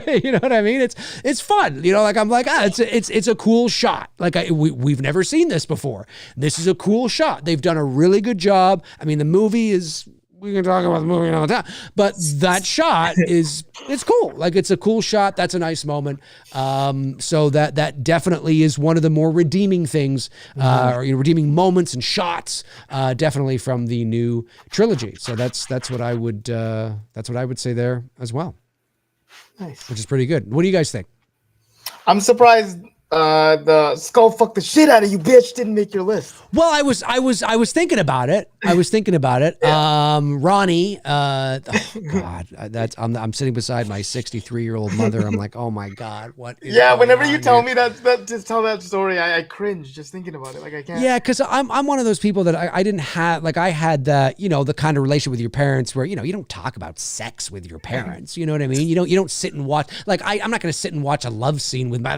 You know what I mean? It's fun. You know, like I'm like, it's a cool shot. Like we've never seen this before. This is a cool shot. They've done a really good job. I mean, the movie is, we can talk about the movie all the time, but that shot it's cool. Like it's a cool shot. That's a nice moment. So that definitely is one of the more redeeming things, or, you know, redeeming moments and shots, definitely from the new trilogy. So that's what I would say there as well. Nice. Which is pretty good. What do you guys think? I'm surprised the skull fuck the shit out of you, bitch, didn't make your list. Well, I was thinking about it. Ronnie, oh God, I'm sitting beside my 63-year-old mother. I'm like, oh my God, what is whenever you tell me that just tell that story, I cringe just thinking about it. Like I can't. Yeah, because I'm one of those people that I didn't have, like I had the, you know, the kind of relation with your parents where, you know, you don't talk about sex with your parents. You know what I mean? You don't sit and watch, like I'm not going to sit and watch a love scene with my,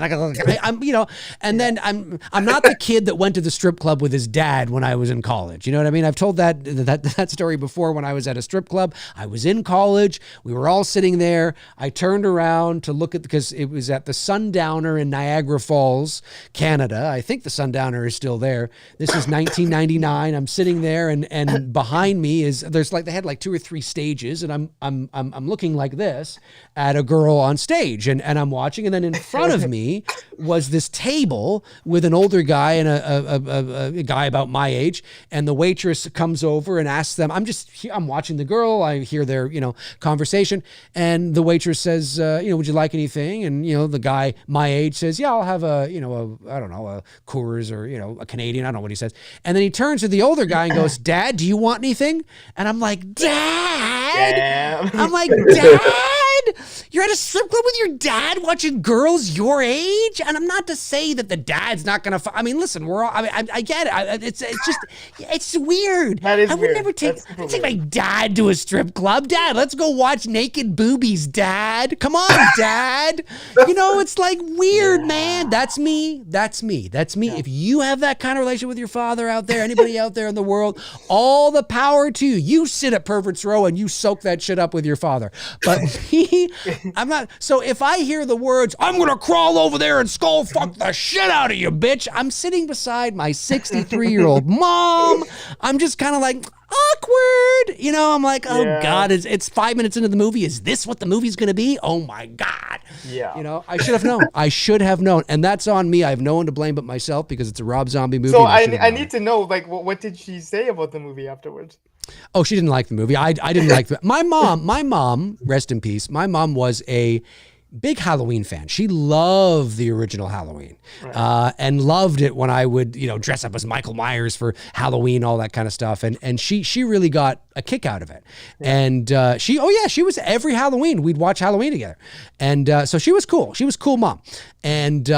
I'm you know, and then I'm not the kid that went to the strip club with his dad when I was in college. You know what I mean? I've told that story before. When I was at a strip club, I was in college. We were all sitting there. I turned around to look at, because it was at the Sundowner in Niagara Falls, Canada. I think the Sundowner is still there. This is 1999. I'm sitting there, and behind me is, there's like, they had like 2 or 3 stages, and I'm looking like this at a girl on stage, and I'm watching, and then in front of me was this table with an older guy and a guy about my age, and the waitress comes over and asks them, I'm watching the girl, I hear their, you know, conversation, and the waitress says, you know, would you like anything? And, you know, the guy my age says, yeah, I'll have I don't know, a Coors, or, you know, a Canadian, I don't know what he says. And then he turns to the older guy and goes, Dad, do you want anything? And I'm like, Dad? I'm like, Dad? You're at a strip club with your dad watching girls your age? And I'm not to say that the dad's not going to, I mean, listen, we're all, I get it. It's just, it's weird. That is I would weird. never take my dad to a strip club. Dad, let's go watch naked boobies, Dad. Come on, Dad. You know, it's like weird, man. That's me. Yeah. If you have that kind of relationship with your father out there, anybody out there in the world, all the power to you. You sit at Pervert's Row and you soak that shit up with your father. But I'm not. So if I hear the words, I'm going to crawl over there and skull fuck the shit out of you, bitch, I'm sitting beside my 63-year-old mom. I'm just kind of like, awkward. You know, I'm like, oh God, it's 5 minutes into the movie. Is this what the movie's going to be? Oh my God. Yeah. You know, I should have known. I should have known. And that's on me. I have no one to blame but myself, because it's a Rob Zombie movie. So I need to know, like, what did she say about the movie afterwards? Oh, she didn't like the movie. I didn't like the, my mom, rest in peace. My mom was a big Halloween fan. She loved the original Halloween, and loved it when I would, you know, dress up as Michael Myers for Halloween, all that kind of stuff. And she really got a kick out of it. Yeah. And she was every Halloween. We'd watch Halloween together. And so she was cool. She was a cool mom. And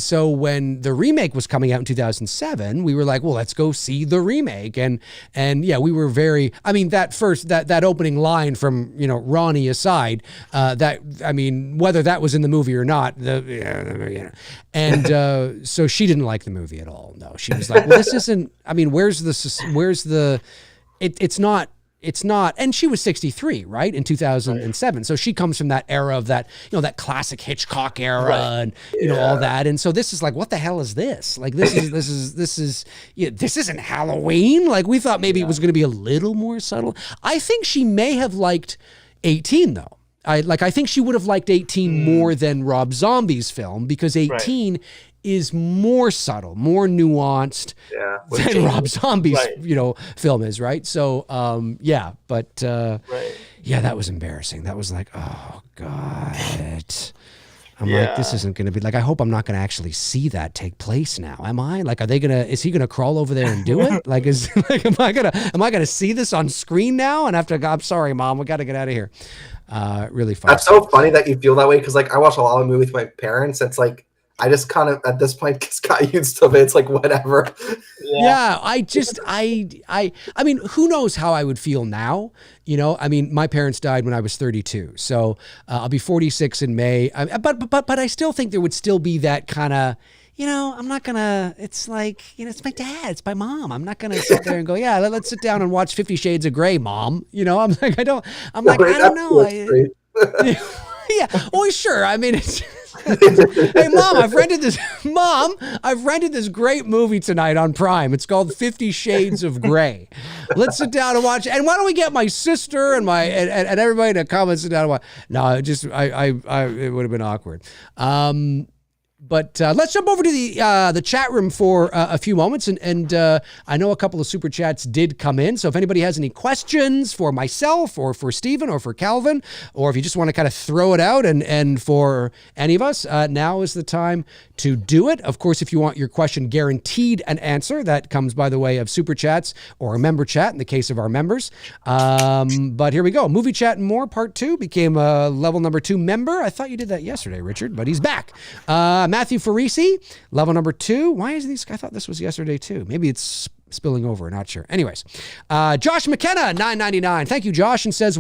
so when the remake was coming out in 2007, we were like, well, let's go see the remake. And yeah, we were very, I mean, that opening line from, you know, Ronnie aside, whether that was in the movie or not, so she didn't like the movie at all. No, she was like, well, this isn't, I mean, it's not, and she was 63, right, in 2007. Right. So she comes from that era of that, you know, that classic Hitchcock era, and you know, all that. And so this is like, what the hell is this? Like, this isn't Halloween. Like, we thought maybe it was going to be a little more subtle. I think she may have liked 18 though. I think she would have liked 18 more than Rob Zombie's film, because 18 is more subtle, more nuanced than Rob Zombie's, you know, film is, right? So, that was embarrassing. That was like, oh God. I'm like, this isn't going to be like, I hope I'm not going to actually see that take place now. Am I? Like, is he going to crawl over there and do it? Like, am I going to see this on screen now? And after, I'm sorry, Mom, we got to get out of here. Really fun. That's so funny that you feel that way. Cause like I watch a lot of movies with my parents. It's like, I just kind of at this point just got used to it. It's like whatever. Yeah, I mean, who knows how I would feel now? You know, I mean, my parents died when I was 32, so I'll be 46 in May. But I still think there would still be that kind of, you know, I'm not gonna. It's like, you know, it's my dad, it's my mom. I'm not gonna sit there and go, yeah, let's sit down and watch 50 Shades of Grey, Mom. You know, I'm like, I don't know. Yeah. Oh, sure. I mean, it's. Hey, Mom, I've rented this great movie tonight on Prime. It's called 50 Shades of Grey. Let's sit down and watch it. And why don't we get my sister and and everybody to come and sit down and watch? No, it just it would have been awkward. But let's jump over to the chat room for a few moments. And I know a couple of super chats did come in. So if anybody has any questions for myself or for Steven or for Calvin, or if you just want to kind of throw it out and for any of us, now is the time to do it. Of course, if you want your question guaranteed an answer, that comes by the way of super chats or a member chat in the case of our members. But here we go. Movie Chat and More Part 2 became a level number 2 member. I thought you did that yesterday, Richard, but he's back. Matthew Farisi, level number 2. Why is these? I thought this was yesterday too. Maybe it's spilling over. Not sure. Anyways, Josh McKenna, $9.99. Thank you, Josh. And says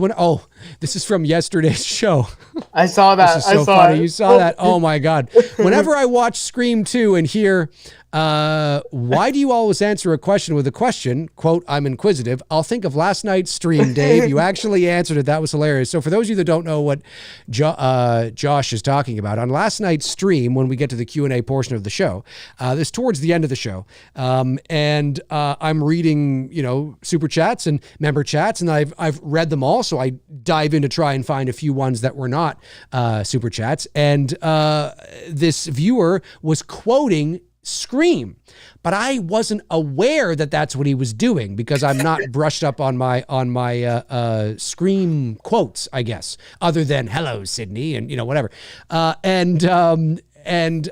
this is from yesterday's show. I saw that. This is so funny. You saw that. Oh my God. Whenever I watch Scream 2 and hear, why do you always answer a question with a question? Quote, I'm inquisitive. I'll think of last night's stream, Dave. You actually answered it. That was hilarious. So for those of you that don't know what Josh is talking about, on last night's stream, when we get to the Q&A portion of the show, this towards the end of the show, and I'm reading, you know, super chats and member chats, and I've read them all. So I dive in to try and find a few ones that were not super chats. And this viewer was quoting Scream, but I wasn't aware that that's what he was doing because I'm not brushed up on my Scream quotes, I guess, other than hello, Sydney, and, you know, whatever. And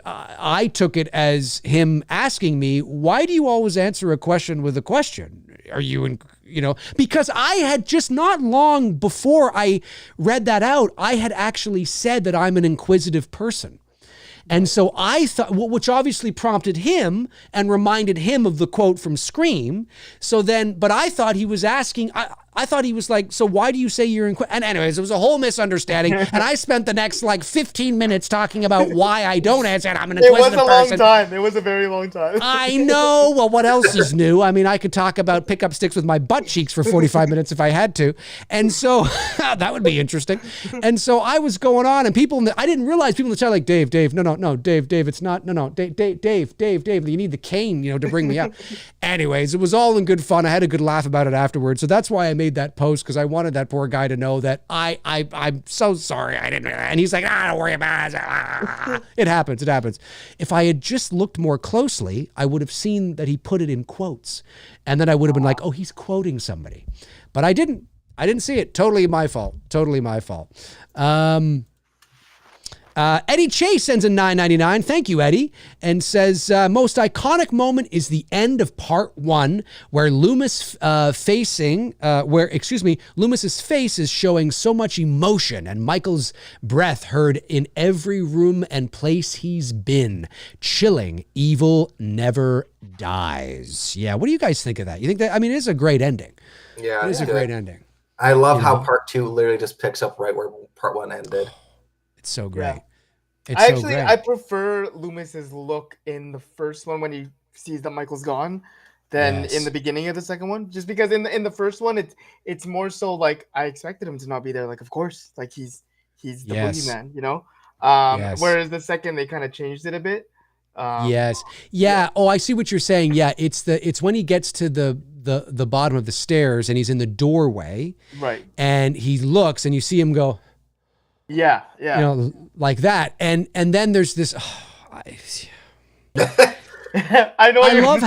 I took it as him asking me, why do you always answer a question with a question? Are you you know, because I had just not long before I read that out, I had actually said that I'm an inquisitive person. And so I thought, which obviously prompted him and reminded him of the quote from Scream. So then, but I thought he was asking, I thought he was like, so why do you say you're inquisitive? And anyways, it was a whole misunderstanding. And I spent the next like 15 minutes talking about why I don't answer it. I'm an inquisitive person. It was a long time. It was a very long time. I know. Well, what else is new? I mean, I could talk about pickup sticks with my butt cheeks for 45 minutes if I had to. And so that would be interesting. And so I was going on, and people, I didn't realize people in the chat like, Dave, no, Dave, it's not, no, Dave, you need the cane, you know, to bring me up. Anyways, it was all in good fun. I had a good laugh about it afterwards. So that's why I made that post, because I wanted that poor guy to know that I'm so sorry I didn't. And he's like, don't worry about it. It happens. If I had just looked more closely, I would have seen that he put it in quotes, and then I would have been like, oh, he's quoting somebody. But I didn't see it. Totally my fault. Eddie Chase sends a $9.99. Thank you, Eddie. And says, most iconic moment is the end of part 1, where Loomis's face is showing so much emotion, and Michael's breath heard in every room and place he's been. Chilling. Evil never dies. Yeah. What do you guys think of that? You think that, I mean, it is a great ending. Yeah. It is a great ending. I love how part 2 literally just picks up right where part 1 ended. It's so great. Yeah. It's so great. I prefer Loomis's look in the first one when he sees that Michael's gone than in the beginning of the second one. Just because in the first one it's more so like I expected him to not be there. Like, of course, like he's the boogeyman, you know. Whereas the second they kind of changed it a bit. Yes. Yeah. Oh, I see what you're saying. Yeah, it's when he gets to the bottom of the stairs and he's in the doorway. Right. And he looks and you see him go. Yeah. You know, like that. And then there's this I know. I love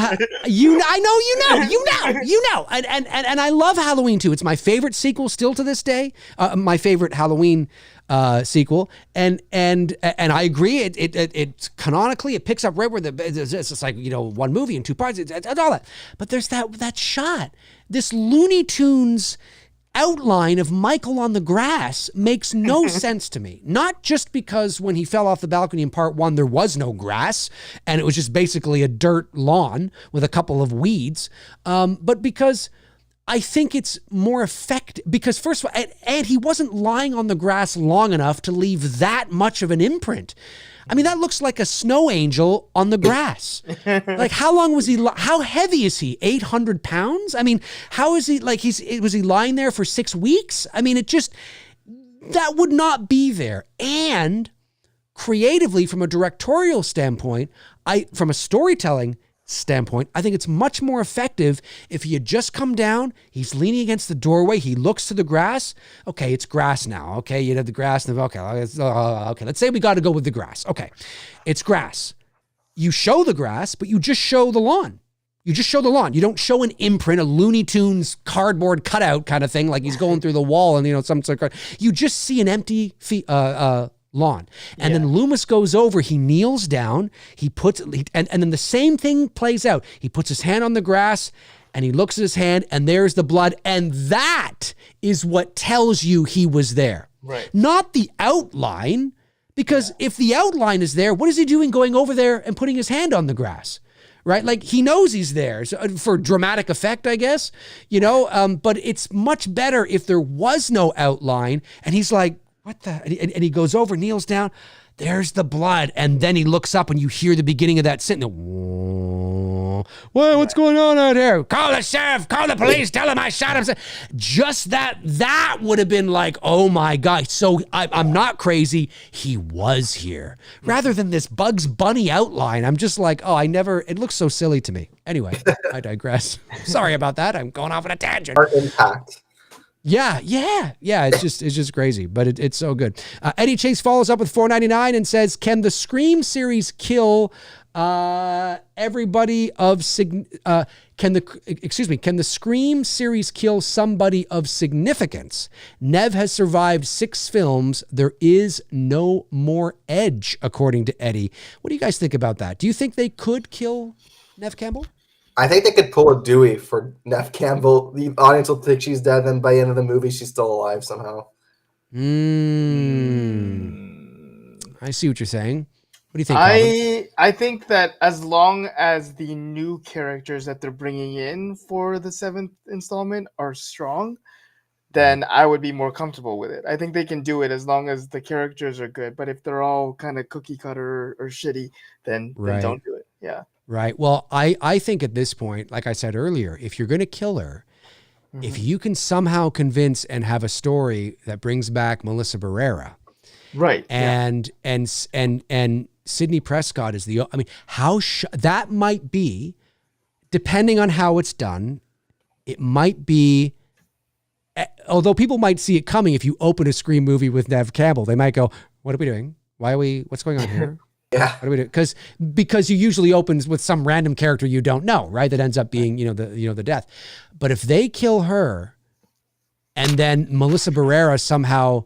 you know, and I love Halloween 2. It's my favorite sequel still to this day. My favorite Halloween sequel, and I agree. It canonically it picks up right where it's just like, you know, one movie in two parts. It's all that, but there's that shot, this Looney Tunes outline of Michael on the grass makes no sense to me. Not just because when he fell off the balcony in part 1, there was no grass and it was just basically a dirt lawn with a couple of weeds, but because I think it's more effective, because first of all, and he wasn't lying on the grass long enough to leave that much of an imprint. I mean, that looks like a snow angel on the grass. Like, how long was he? How heavy is he? 800 pounds? I mean, how is he? Like, was he lying there for 6 weeks? I mean, that would not be there. And creatively, from a directorial standpoint, from a storytelling standpoint, I think it's much more effective if he had just come down, he's leaning against the doorway, he looks to the grass. Okay, it's grass now. Okay, you have the grass. Okay, let's say we got to go with the grass. Okay, it's grass. You show the grass, but you just show the lawn. You just show the lawn. You don't show an imprint, a Looney Tunes cardboard cutout kind of thing, like he's going through the wall and, you know, some sort of, you just see an empty lawn. And then Loomis goes over, he kneels down, and then the same thing plays out. He puts his hand on the grass and he looks at his hand and there's the blood. And that is what tells you he was there. Right. Not the outline, because if the outline is there, what is he doing going over there and putting his hand on the grass? Right? Like, he knows he's there for dramatic effect, I guess, you know, but it's much better if there was no outline and he's like, what the, and he goes over, kneels down, there's the blood. And then he looks up and you hear the beginning of that sentence. What's going on out here? Call the sheriff, call the police, tell him I shot him. Just that would have been like, oh my God. So I'm not crazy. He was here. Rather than this Bugs Bunny outline, I'm just like, it looks so silly to me. Anyway, I digress. Sorry about that. I'm going off on a tangent. Art impact. Yeah. It's just crazy, but it's so good. Eddie Chase follows up with $4.99 and says, "Can the Scream series kill everybody of Can the Scream series kill somebody of significance? Nev has survived 6 films. There is no more edge, according to Eddie." What do you guys think about that? Do you think they could kill Nev Campbell? I think they could pull a Dewey for Nev Campbell. The audience will think she's dead, then by the end of the movie, she's still alive somehow. I see what you're saying. What do you think, Calvin? I think that as long as the new characters that they're bringing in for the 7th installment are strong, then I would be more comfortable with it. I think they can do it as long as the characters are good. But if they're all kind of cookie cutter or shitty, then don't do it. Yeah. Right. Well, I think at this point, like I said earlier, if you're going to kill her, if you can somehow convince and have a story that brings back Melissa Barrera, right, and Sidney Prescott is that might be, depending on how it's done, it might be. Although people might see it coming, if you open a Scream movie with Nev Campbell, they might go, "What are we doing? What's going on here?" Yeah. What do we do? Because you usually opens with some random character you don't know, right? That ends up being, the death. But if they kill her and then Melissa Barrera somehow,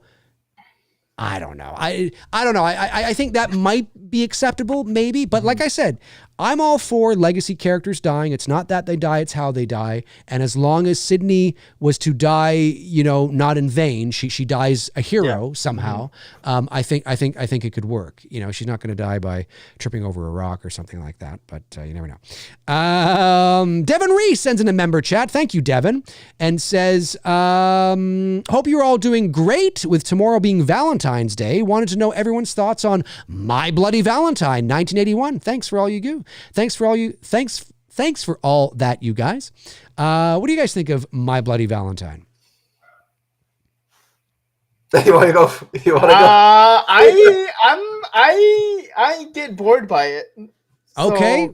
I don't know. I don't know. I think that might be acceptable, maybe. But like I said, I'm all for legacy characters dying. It's not that they die, it's how they die. And as long as Sydney was to die, not in vain, she dies a hero somehow. I think it could work. She's not going to die by tripping over a rock or something like that, but you never know. Devin Reese sends in a member chat. Thank you, Devin. And says, hope you're all doing great with tomorrow being Valentine's Day. Wanted to know everyone's thoughts on My Bloody Valentine, 1981. Thanks for all you do. Thanks for all that, you guys. What do you guys think of My Bloody Valentine? You want to go? I get bored by it. Okay.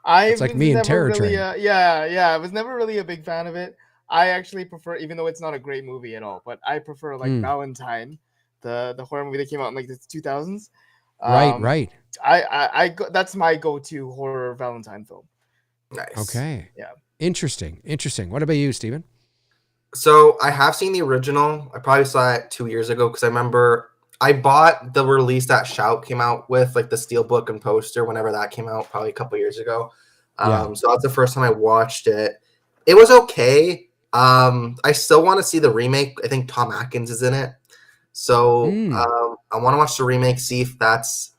It's like me and Terror Train. I was never really a big fan of it. I actually prefer, even though it's not a great movie at all, but I prefer Valentine, the horror movie that came out in the 2000s. Right. That's my go-to horror Valentine film. Nice. Okay. Yeah. Interesting. What about you, Steven? So I have seen the original. I probably saw it 2 years ago because I remember I bought the release that Shout came out with, like the steelbook and poster, whenever that came out, probably a couple years ago. So that's the first time I watched it. It was okay. I still want to see the remake. I think Tom Atkins is in it. So I want to watch the remake, see if that's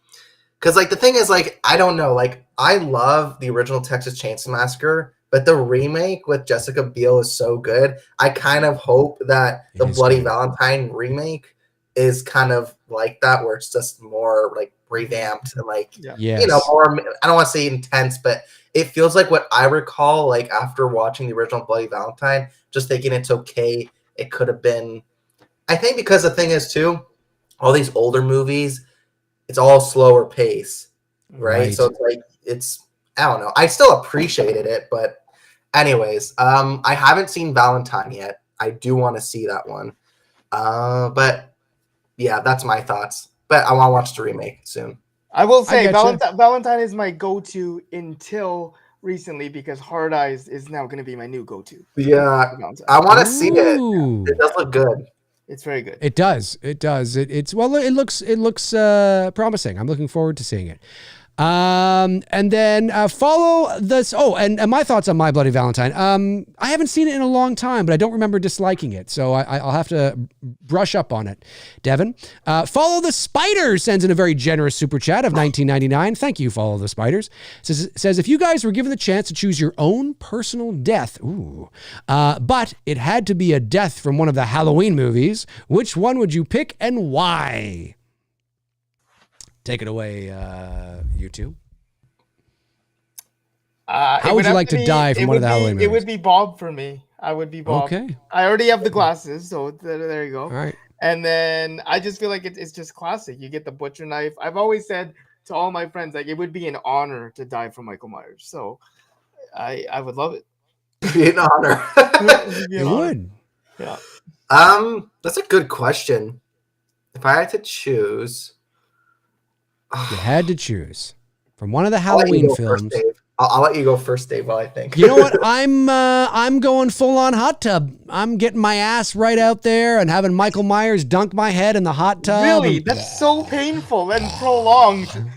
because like the thing is like I don't know, like I love the original Texas Chainsaw Massacre, but the remake with Jessica Biel is so good. I kind of hope that the Bloody Valentine remake is kind of like that, where it's just more like revamped and like you know, more. I don't want to say intense, but it feels like what I recall, like after watching the original Bloody Valentine, just thinking it's okay. It could have been. I think because the thing is too, all these older movies, it's all slower pace, right? So it's like I don't know. I still appreciated it, but anyways, I haven't seen Valentine yet. I do want to see that one. But yeah, that's my thoughts. But I want to watch the remake soon. I will say Valentine is my go-to until recently because Hard Eyes is now going to be my new go-to. Yeah, I want to see it. It does look good. It's very good. It does. It looks promising. I'm looking forward to seeing it. And then follow this. Oh, and my thoughts on My Bloody Valentine. I haven't seen it in a long time, but I don't remember disliking it, so I'll have to brush up on it. Devin, Follow the Spiders sends in a very generous super chat of $19.99. Thank you, Follow the Spiders. Says if you guys were given the chance to choose your own personal death, but it had to be a death from one of the Halloween movies, which one would you pick and why? Take it away, you two. How would you like to die from one of the Halloween movies? It would be Bob for me. I would be Bob. Okay. I already have the glasses, so there you go. All right. And then I just feel like it's just classic. You get the butcher knife. I've always said to all my friends, like, it would be an honor to die for Michael Myers. So I would love it. Be an honor. It would. Yeah. That's a good question. If I had to choose. You had to choose from one of the Halloween films. I'll let you go first, Dave, while I think. You know what? I'm going full on hot tub. I'm getting my ass right out there and having Michael Myers dunk my head in the hot tub. Really? That's so painful and prolonged.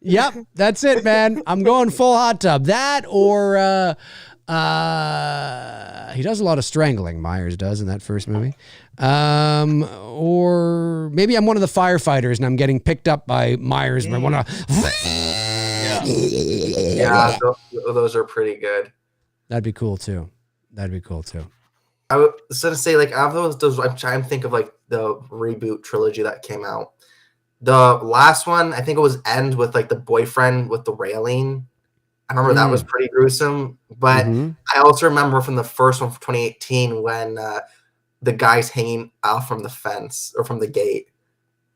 Yep, that's it, man. I'm going full hot tub. That or he does a lot of strangling, Myers does in that first movie. Or maybe I'm one of the firefighters and I'm getting picked up by Myers. And I want to. Yeah, those are pretty good. That'd be cool too. I was gonna say, like, out of those, I'm trying to think of like the reboot trilogy that came out. The last one, I think it was End with like the boyfriend with the railing. I remember that was pretty gruesome. But I also remember from the first one from 2018 when the guy's hanging out from the fence or from the gate.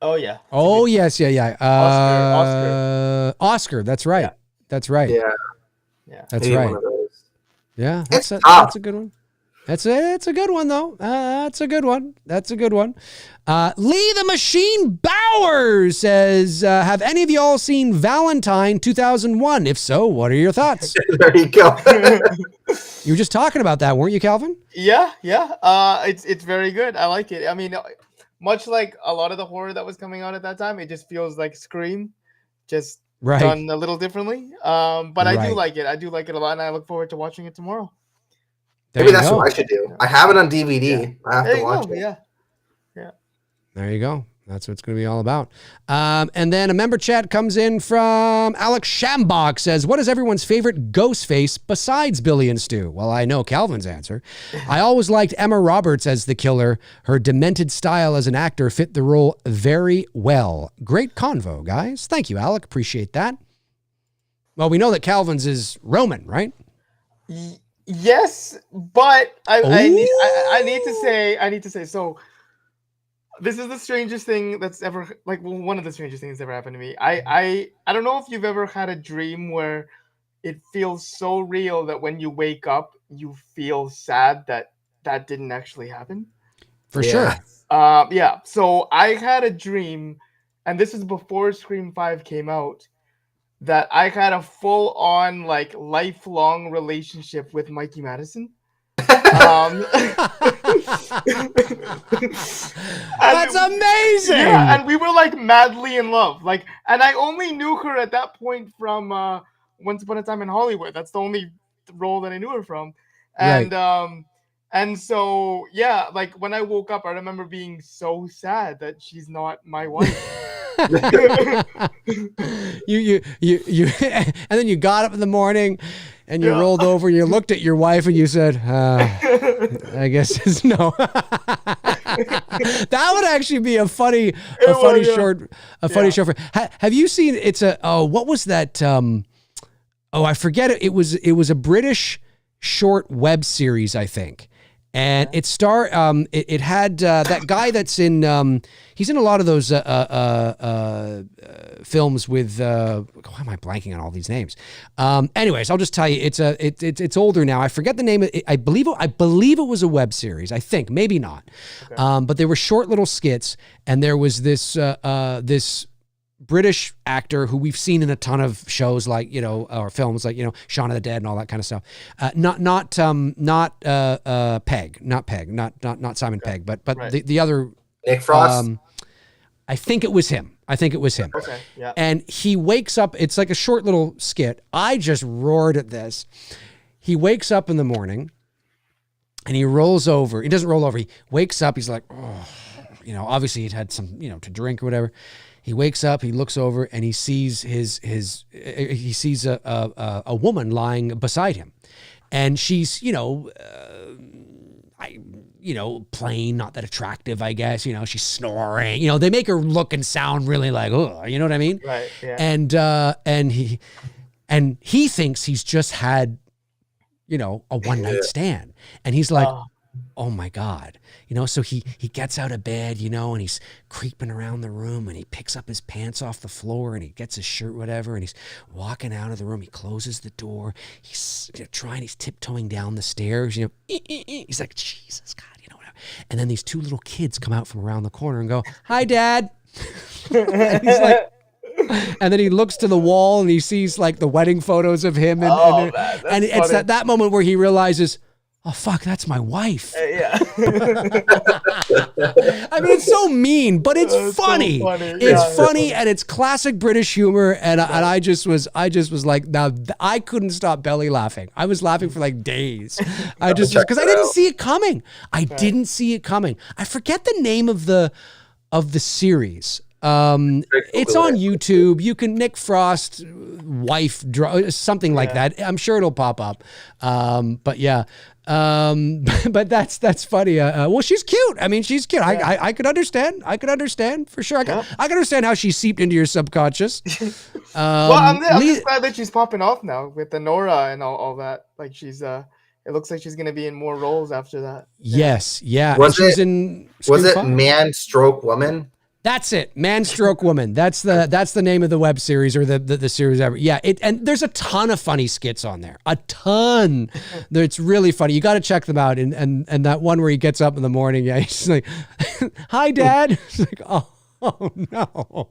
Oh yeah. Oh yes, yeah. Oscar. That's right. Yeah. That's right. Yeah. That's Maybe right. one of those. Yeah, that's a good one. It's a good one though. That's a good one. Lee the Machine Bauer says, "Have any of y'all seen Valentine 2001? If so, what are your thoughts?" There you go. You were just talking about that, weren't you, Calvin? Yeah. It's very good. I like it. I mean, much like a lot of the horror that was coming out at that time, it just feels like Scream, just done a little differently. But I do like it. I do like it a lot, and I look forward to watching it tomorrow. Maybe that's what I should do. I have it on DVD. I have to watch it. Yeah. There you go. That's what it's going to be all about. And then a member chat comes in from Alex Shambach, says, what is everyone's favorite ghost face besides Billy and Stu? Well, I know Calvin's answer. I always liked Emma Roberts as the killer. Her demented style as an actor fit the role very well. Great convo, guys. Thank you, Alec. Appreciate that. Well, we know that Calvin's is Roman, right? Yes, but I need to say so. This is the strangest thing that's ever, like, one of the strangest things that's ever happened to me. I don't know if you've ever had a dream where it feels so real that when you wake up, you feel sad that didn't actually happen. For sure. Yeah. So I had a dream and this is before Scream 5 came out, that I had a full-on like lifelong relationship with Mikey Madison. That's amazing. Yeah, and we were like madly in love. Like, and I only knew her at that point from Once Upon a Time in Hollywood. That's the only role that I knew her from. And and so yeah, like when I woke up, I remember being so sad that she's not my wife. you and then you got up in the morning and you rolled over and you looked at your wife and you said, I guess it's no. That would actually be a funny short. Have you seen, what was that? I forget it. It was a British short web series, I think. And it had that guy that's in, he's in a lot of those films with, why am I blanking on all these names? Anyways, I'll just tell you, it's older now. I forget the name of it. I believe it was a web series. I think, maybe not. Okay. But they were short little skits, and there was this British actor who we've seen in a ton of shows, like, or films like, Shaun of the Dead and all that kind of stuff. Not Pegg, not Simon Pegg, but right. the other Nick Frost. I think it was him. Okay, yeah. And he wakes up. It's like a short little skit. I just roared at this. He wakes up in the morning, and he rolls over. He doesn't roll over. He wakes up. He's like, oh, obviously he'd had some, to drink or whatever. He wakes up, he looks over, and he sees he sees a woman lying beside him, and she's plain, not that attractive, I guess. She's snoring. They make her look and sound really like, oh, you know what I mean? Right. Yeah. And he thinks he's just had, a one night stand, and he's like, oh my God. So he gets out of bed, and he's creeping around the room, and he picks up his pants off the floor, and he gets his shirt, whatever, and he's walking out of the room. He closes the door. He's he's tiptoeing down the stairs, he's like, Jesus God, whatever. And then these two little kids come out from around the corner and go, hi, Dad. And he's like, and then he looks to the wall and he sees like the wedding photos of him. And it's at that moment where he realizes, oh, fuck, that's my wife. Yeah. I mean, it's so mean, but it's funny. So funny. It's funny, and it's classic British humor. And I just was like, now I couldn't stop belly laughing. I was laughing for like days. Because I didn't see it coming. I forget the name of the series. It's on YouTube. You can Nick Frost wife something like that. I'm sure it'll pop up. But yeah. But that's funny. Well, she's cute. I mean, she's cute. I could understand. I could understand for sure. I could understand how she seeped into your subconscious. Well, I'm just glad that she's popping off now with the Nora and all that. Like she's it looks like she's gonna be in more roles after that. Yes, yeah. Was it Man Stroke Woman? That's it, Man Stroke Woman. That's the name of the web series, or the series ever. Yeah, and there's a ton of funny skits on there. A ton. It's really funny. You got to check them out. And that one where he gets up in the morning, he's like, "Hi, Dad." It's like, oh no.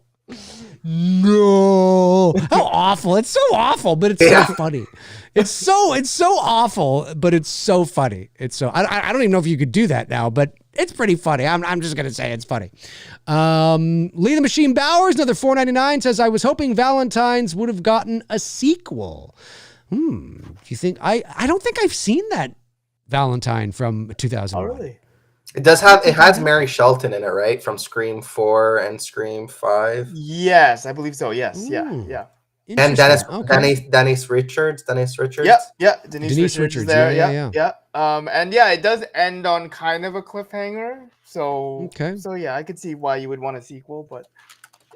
No, how awful. It's so awful, but it's so funny. It's so awful, but it's so funny. It's so, I don't even know if you could do that now, but it's pretty funny. I'm just going to say it's funny. Lee the Machine Bowers, another $4.99, says, I was hoping Valentine's would have gotten a sequel. Do you think, I don't think I've seen that Valentine from 2001. Oh, really? It has Mary Shelton in it, right? From Scream 4 and Scream 5. Yes, I believe so. Yes. Ooh. Yeah. And Denise Richards. Yeah. Denise Richards there. Yeah. And yeah, it does end on kind of a cliffhanger. So yeah, I could see why you would want a sequel, but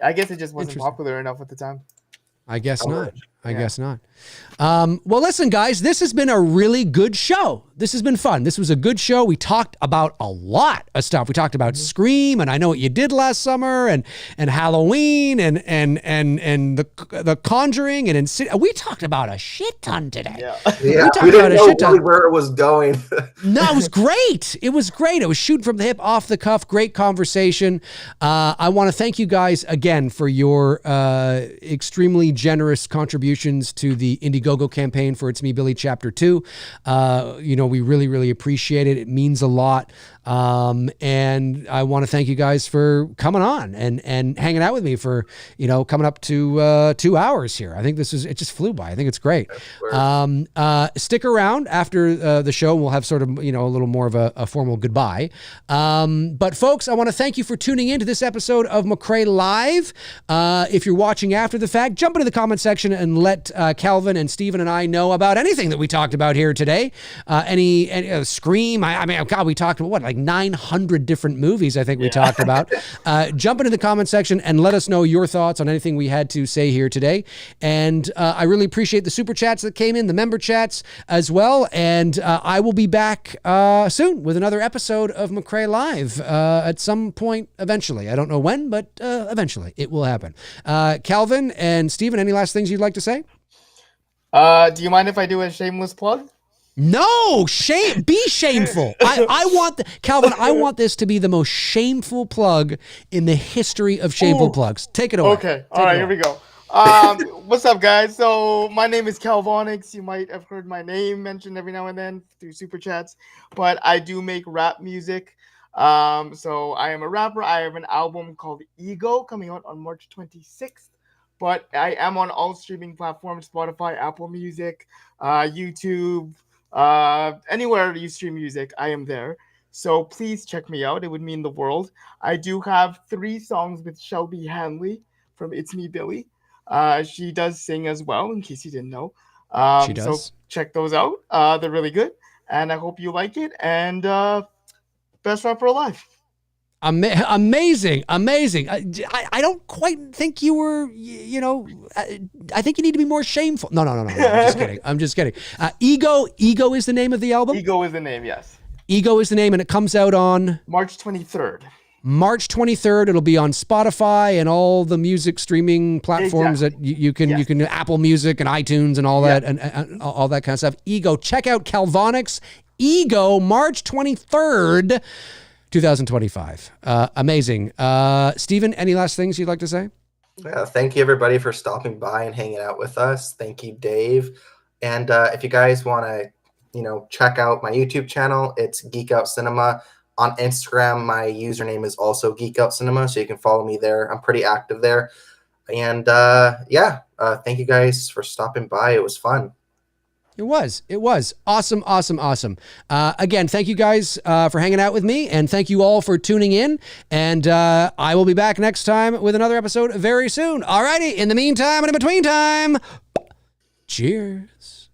I guess it just wasn't popular enough at the time. I guess not. I guess not. Well, listen, guys, this has been a really good show. This has been fun. This was a good show. We talked about a lot of stuff. We talked about Scream, and I Know What You Did Last Summer, and Halloween, and the Conjuring, and we talked about a shit ton today. Yeah, we didn't know really where it was going. No, it was great. It was great. It was shooting from the hip, off the cuff. Great conversation. I want to thank you guys again for your extremely generous contributions to the Indiegogo campaign for It's Me, Billy Chapter 2. We really, really appreciate it. It means a lot. And I want to thank you guys for coming on and hanging out with me for, coming up to 2 hours here. I think it just flew by. I think it's great. Stick around after the show. We'll have sort of, a little more of a formal goodbye. But folks, I want to thank you for tuning in to this episode of McRae Live. If you're watching after the fact, jump into the comment section and let Calvin and Steven and I know about anything that we talked about here today. Any Scream. I mean, God, we talked about like 900 different movies, I think we talked about. Jump into the comment section and let us know your thoughts on anything we had to say here today. And I really appreciate the super chats that came in, the member chats as well. And I will be back soon with another episode of McRae Live at some point eventually. I don't know when, but eventually it will happen. Calvin and Steven, any last things you'd like to say? Do you mind if I do a shameless plug? No, be shameful. Calvin, I want this to be the most shameful plug in the history of shameful plugs. Take it away. Okay. All right, here we go. What's up, guys? So my name is Calvonix. You might have heard my name mentioned every now and then through super chats, but I do make rap music. So I am a rapper. I have an album called Ego coming out on March 26th. But I am on all streaming platforms: Spotify, Apple Music, YouTube, anywhere you stream music, I am there. So please check me out. It would mean the world. I do have 3 songs with Shelby Hanley from It's Me, Billy. She does sing as well, in case you didn't know. She does. So check those out. They're really good. And I hope you like it. And best rapper alive. Amazing. I don't quite think you were, I think you need to be more shameful. No. I'm just kidding. Ego is the name of the album? Ego is the name, yes. Ego is the name, and it comes out on? March 23rd. March 23rd. It'll be on Spotify and all the music streaming platforms that you can Apple Music and iTunes and all that and all that kind of stuff. Ego. Check out Calvonix. Ego, March 23rd. 2025. Amazing. Steven, any last things you'd like to say? Thank you, everybody, for stopping by and hanging out with us. Thank you, Dave. And if you guys want to, check out my YouTube channel, it's Geek Out Cinema. On Instagram, my username is also Geek Out Cinema, so you can follow me there. I'm pretty active there. And thank you guys for stopping by. It was fun. It was. Awesome. Again, thank you guys for hanging out with me, and thank you all for tuning in. And I will be back next time with another episode very soon. Alrighty, in the meantime and in between time, cheers.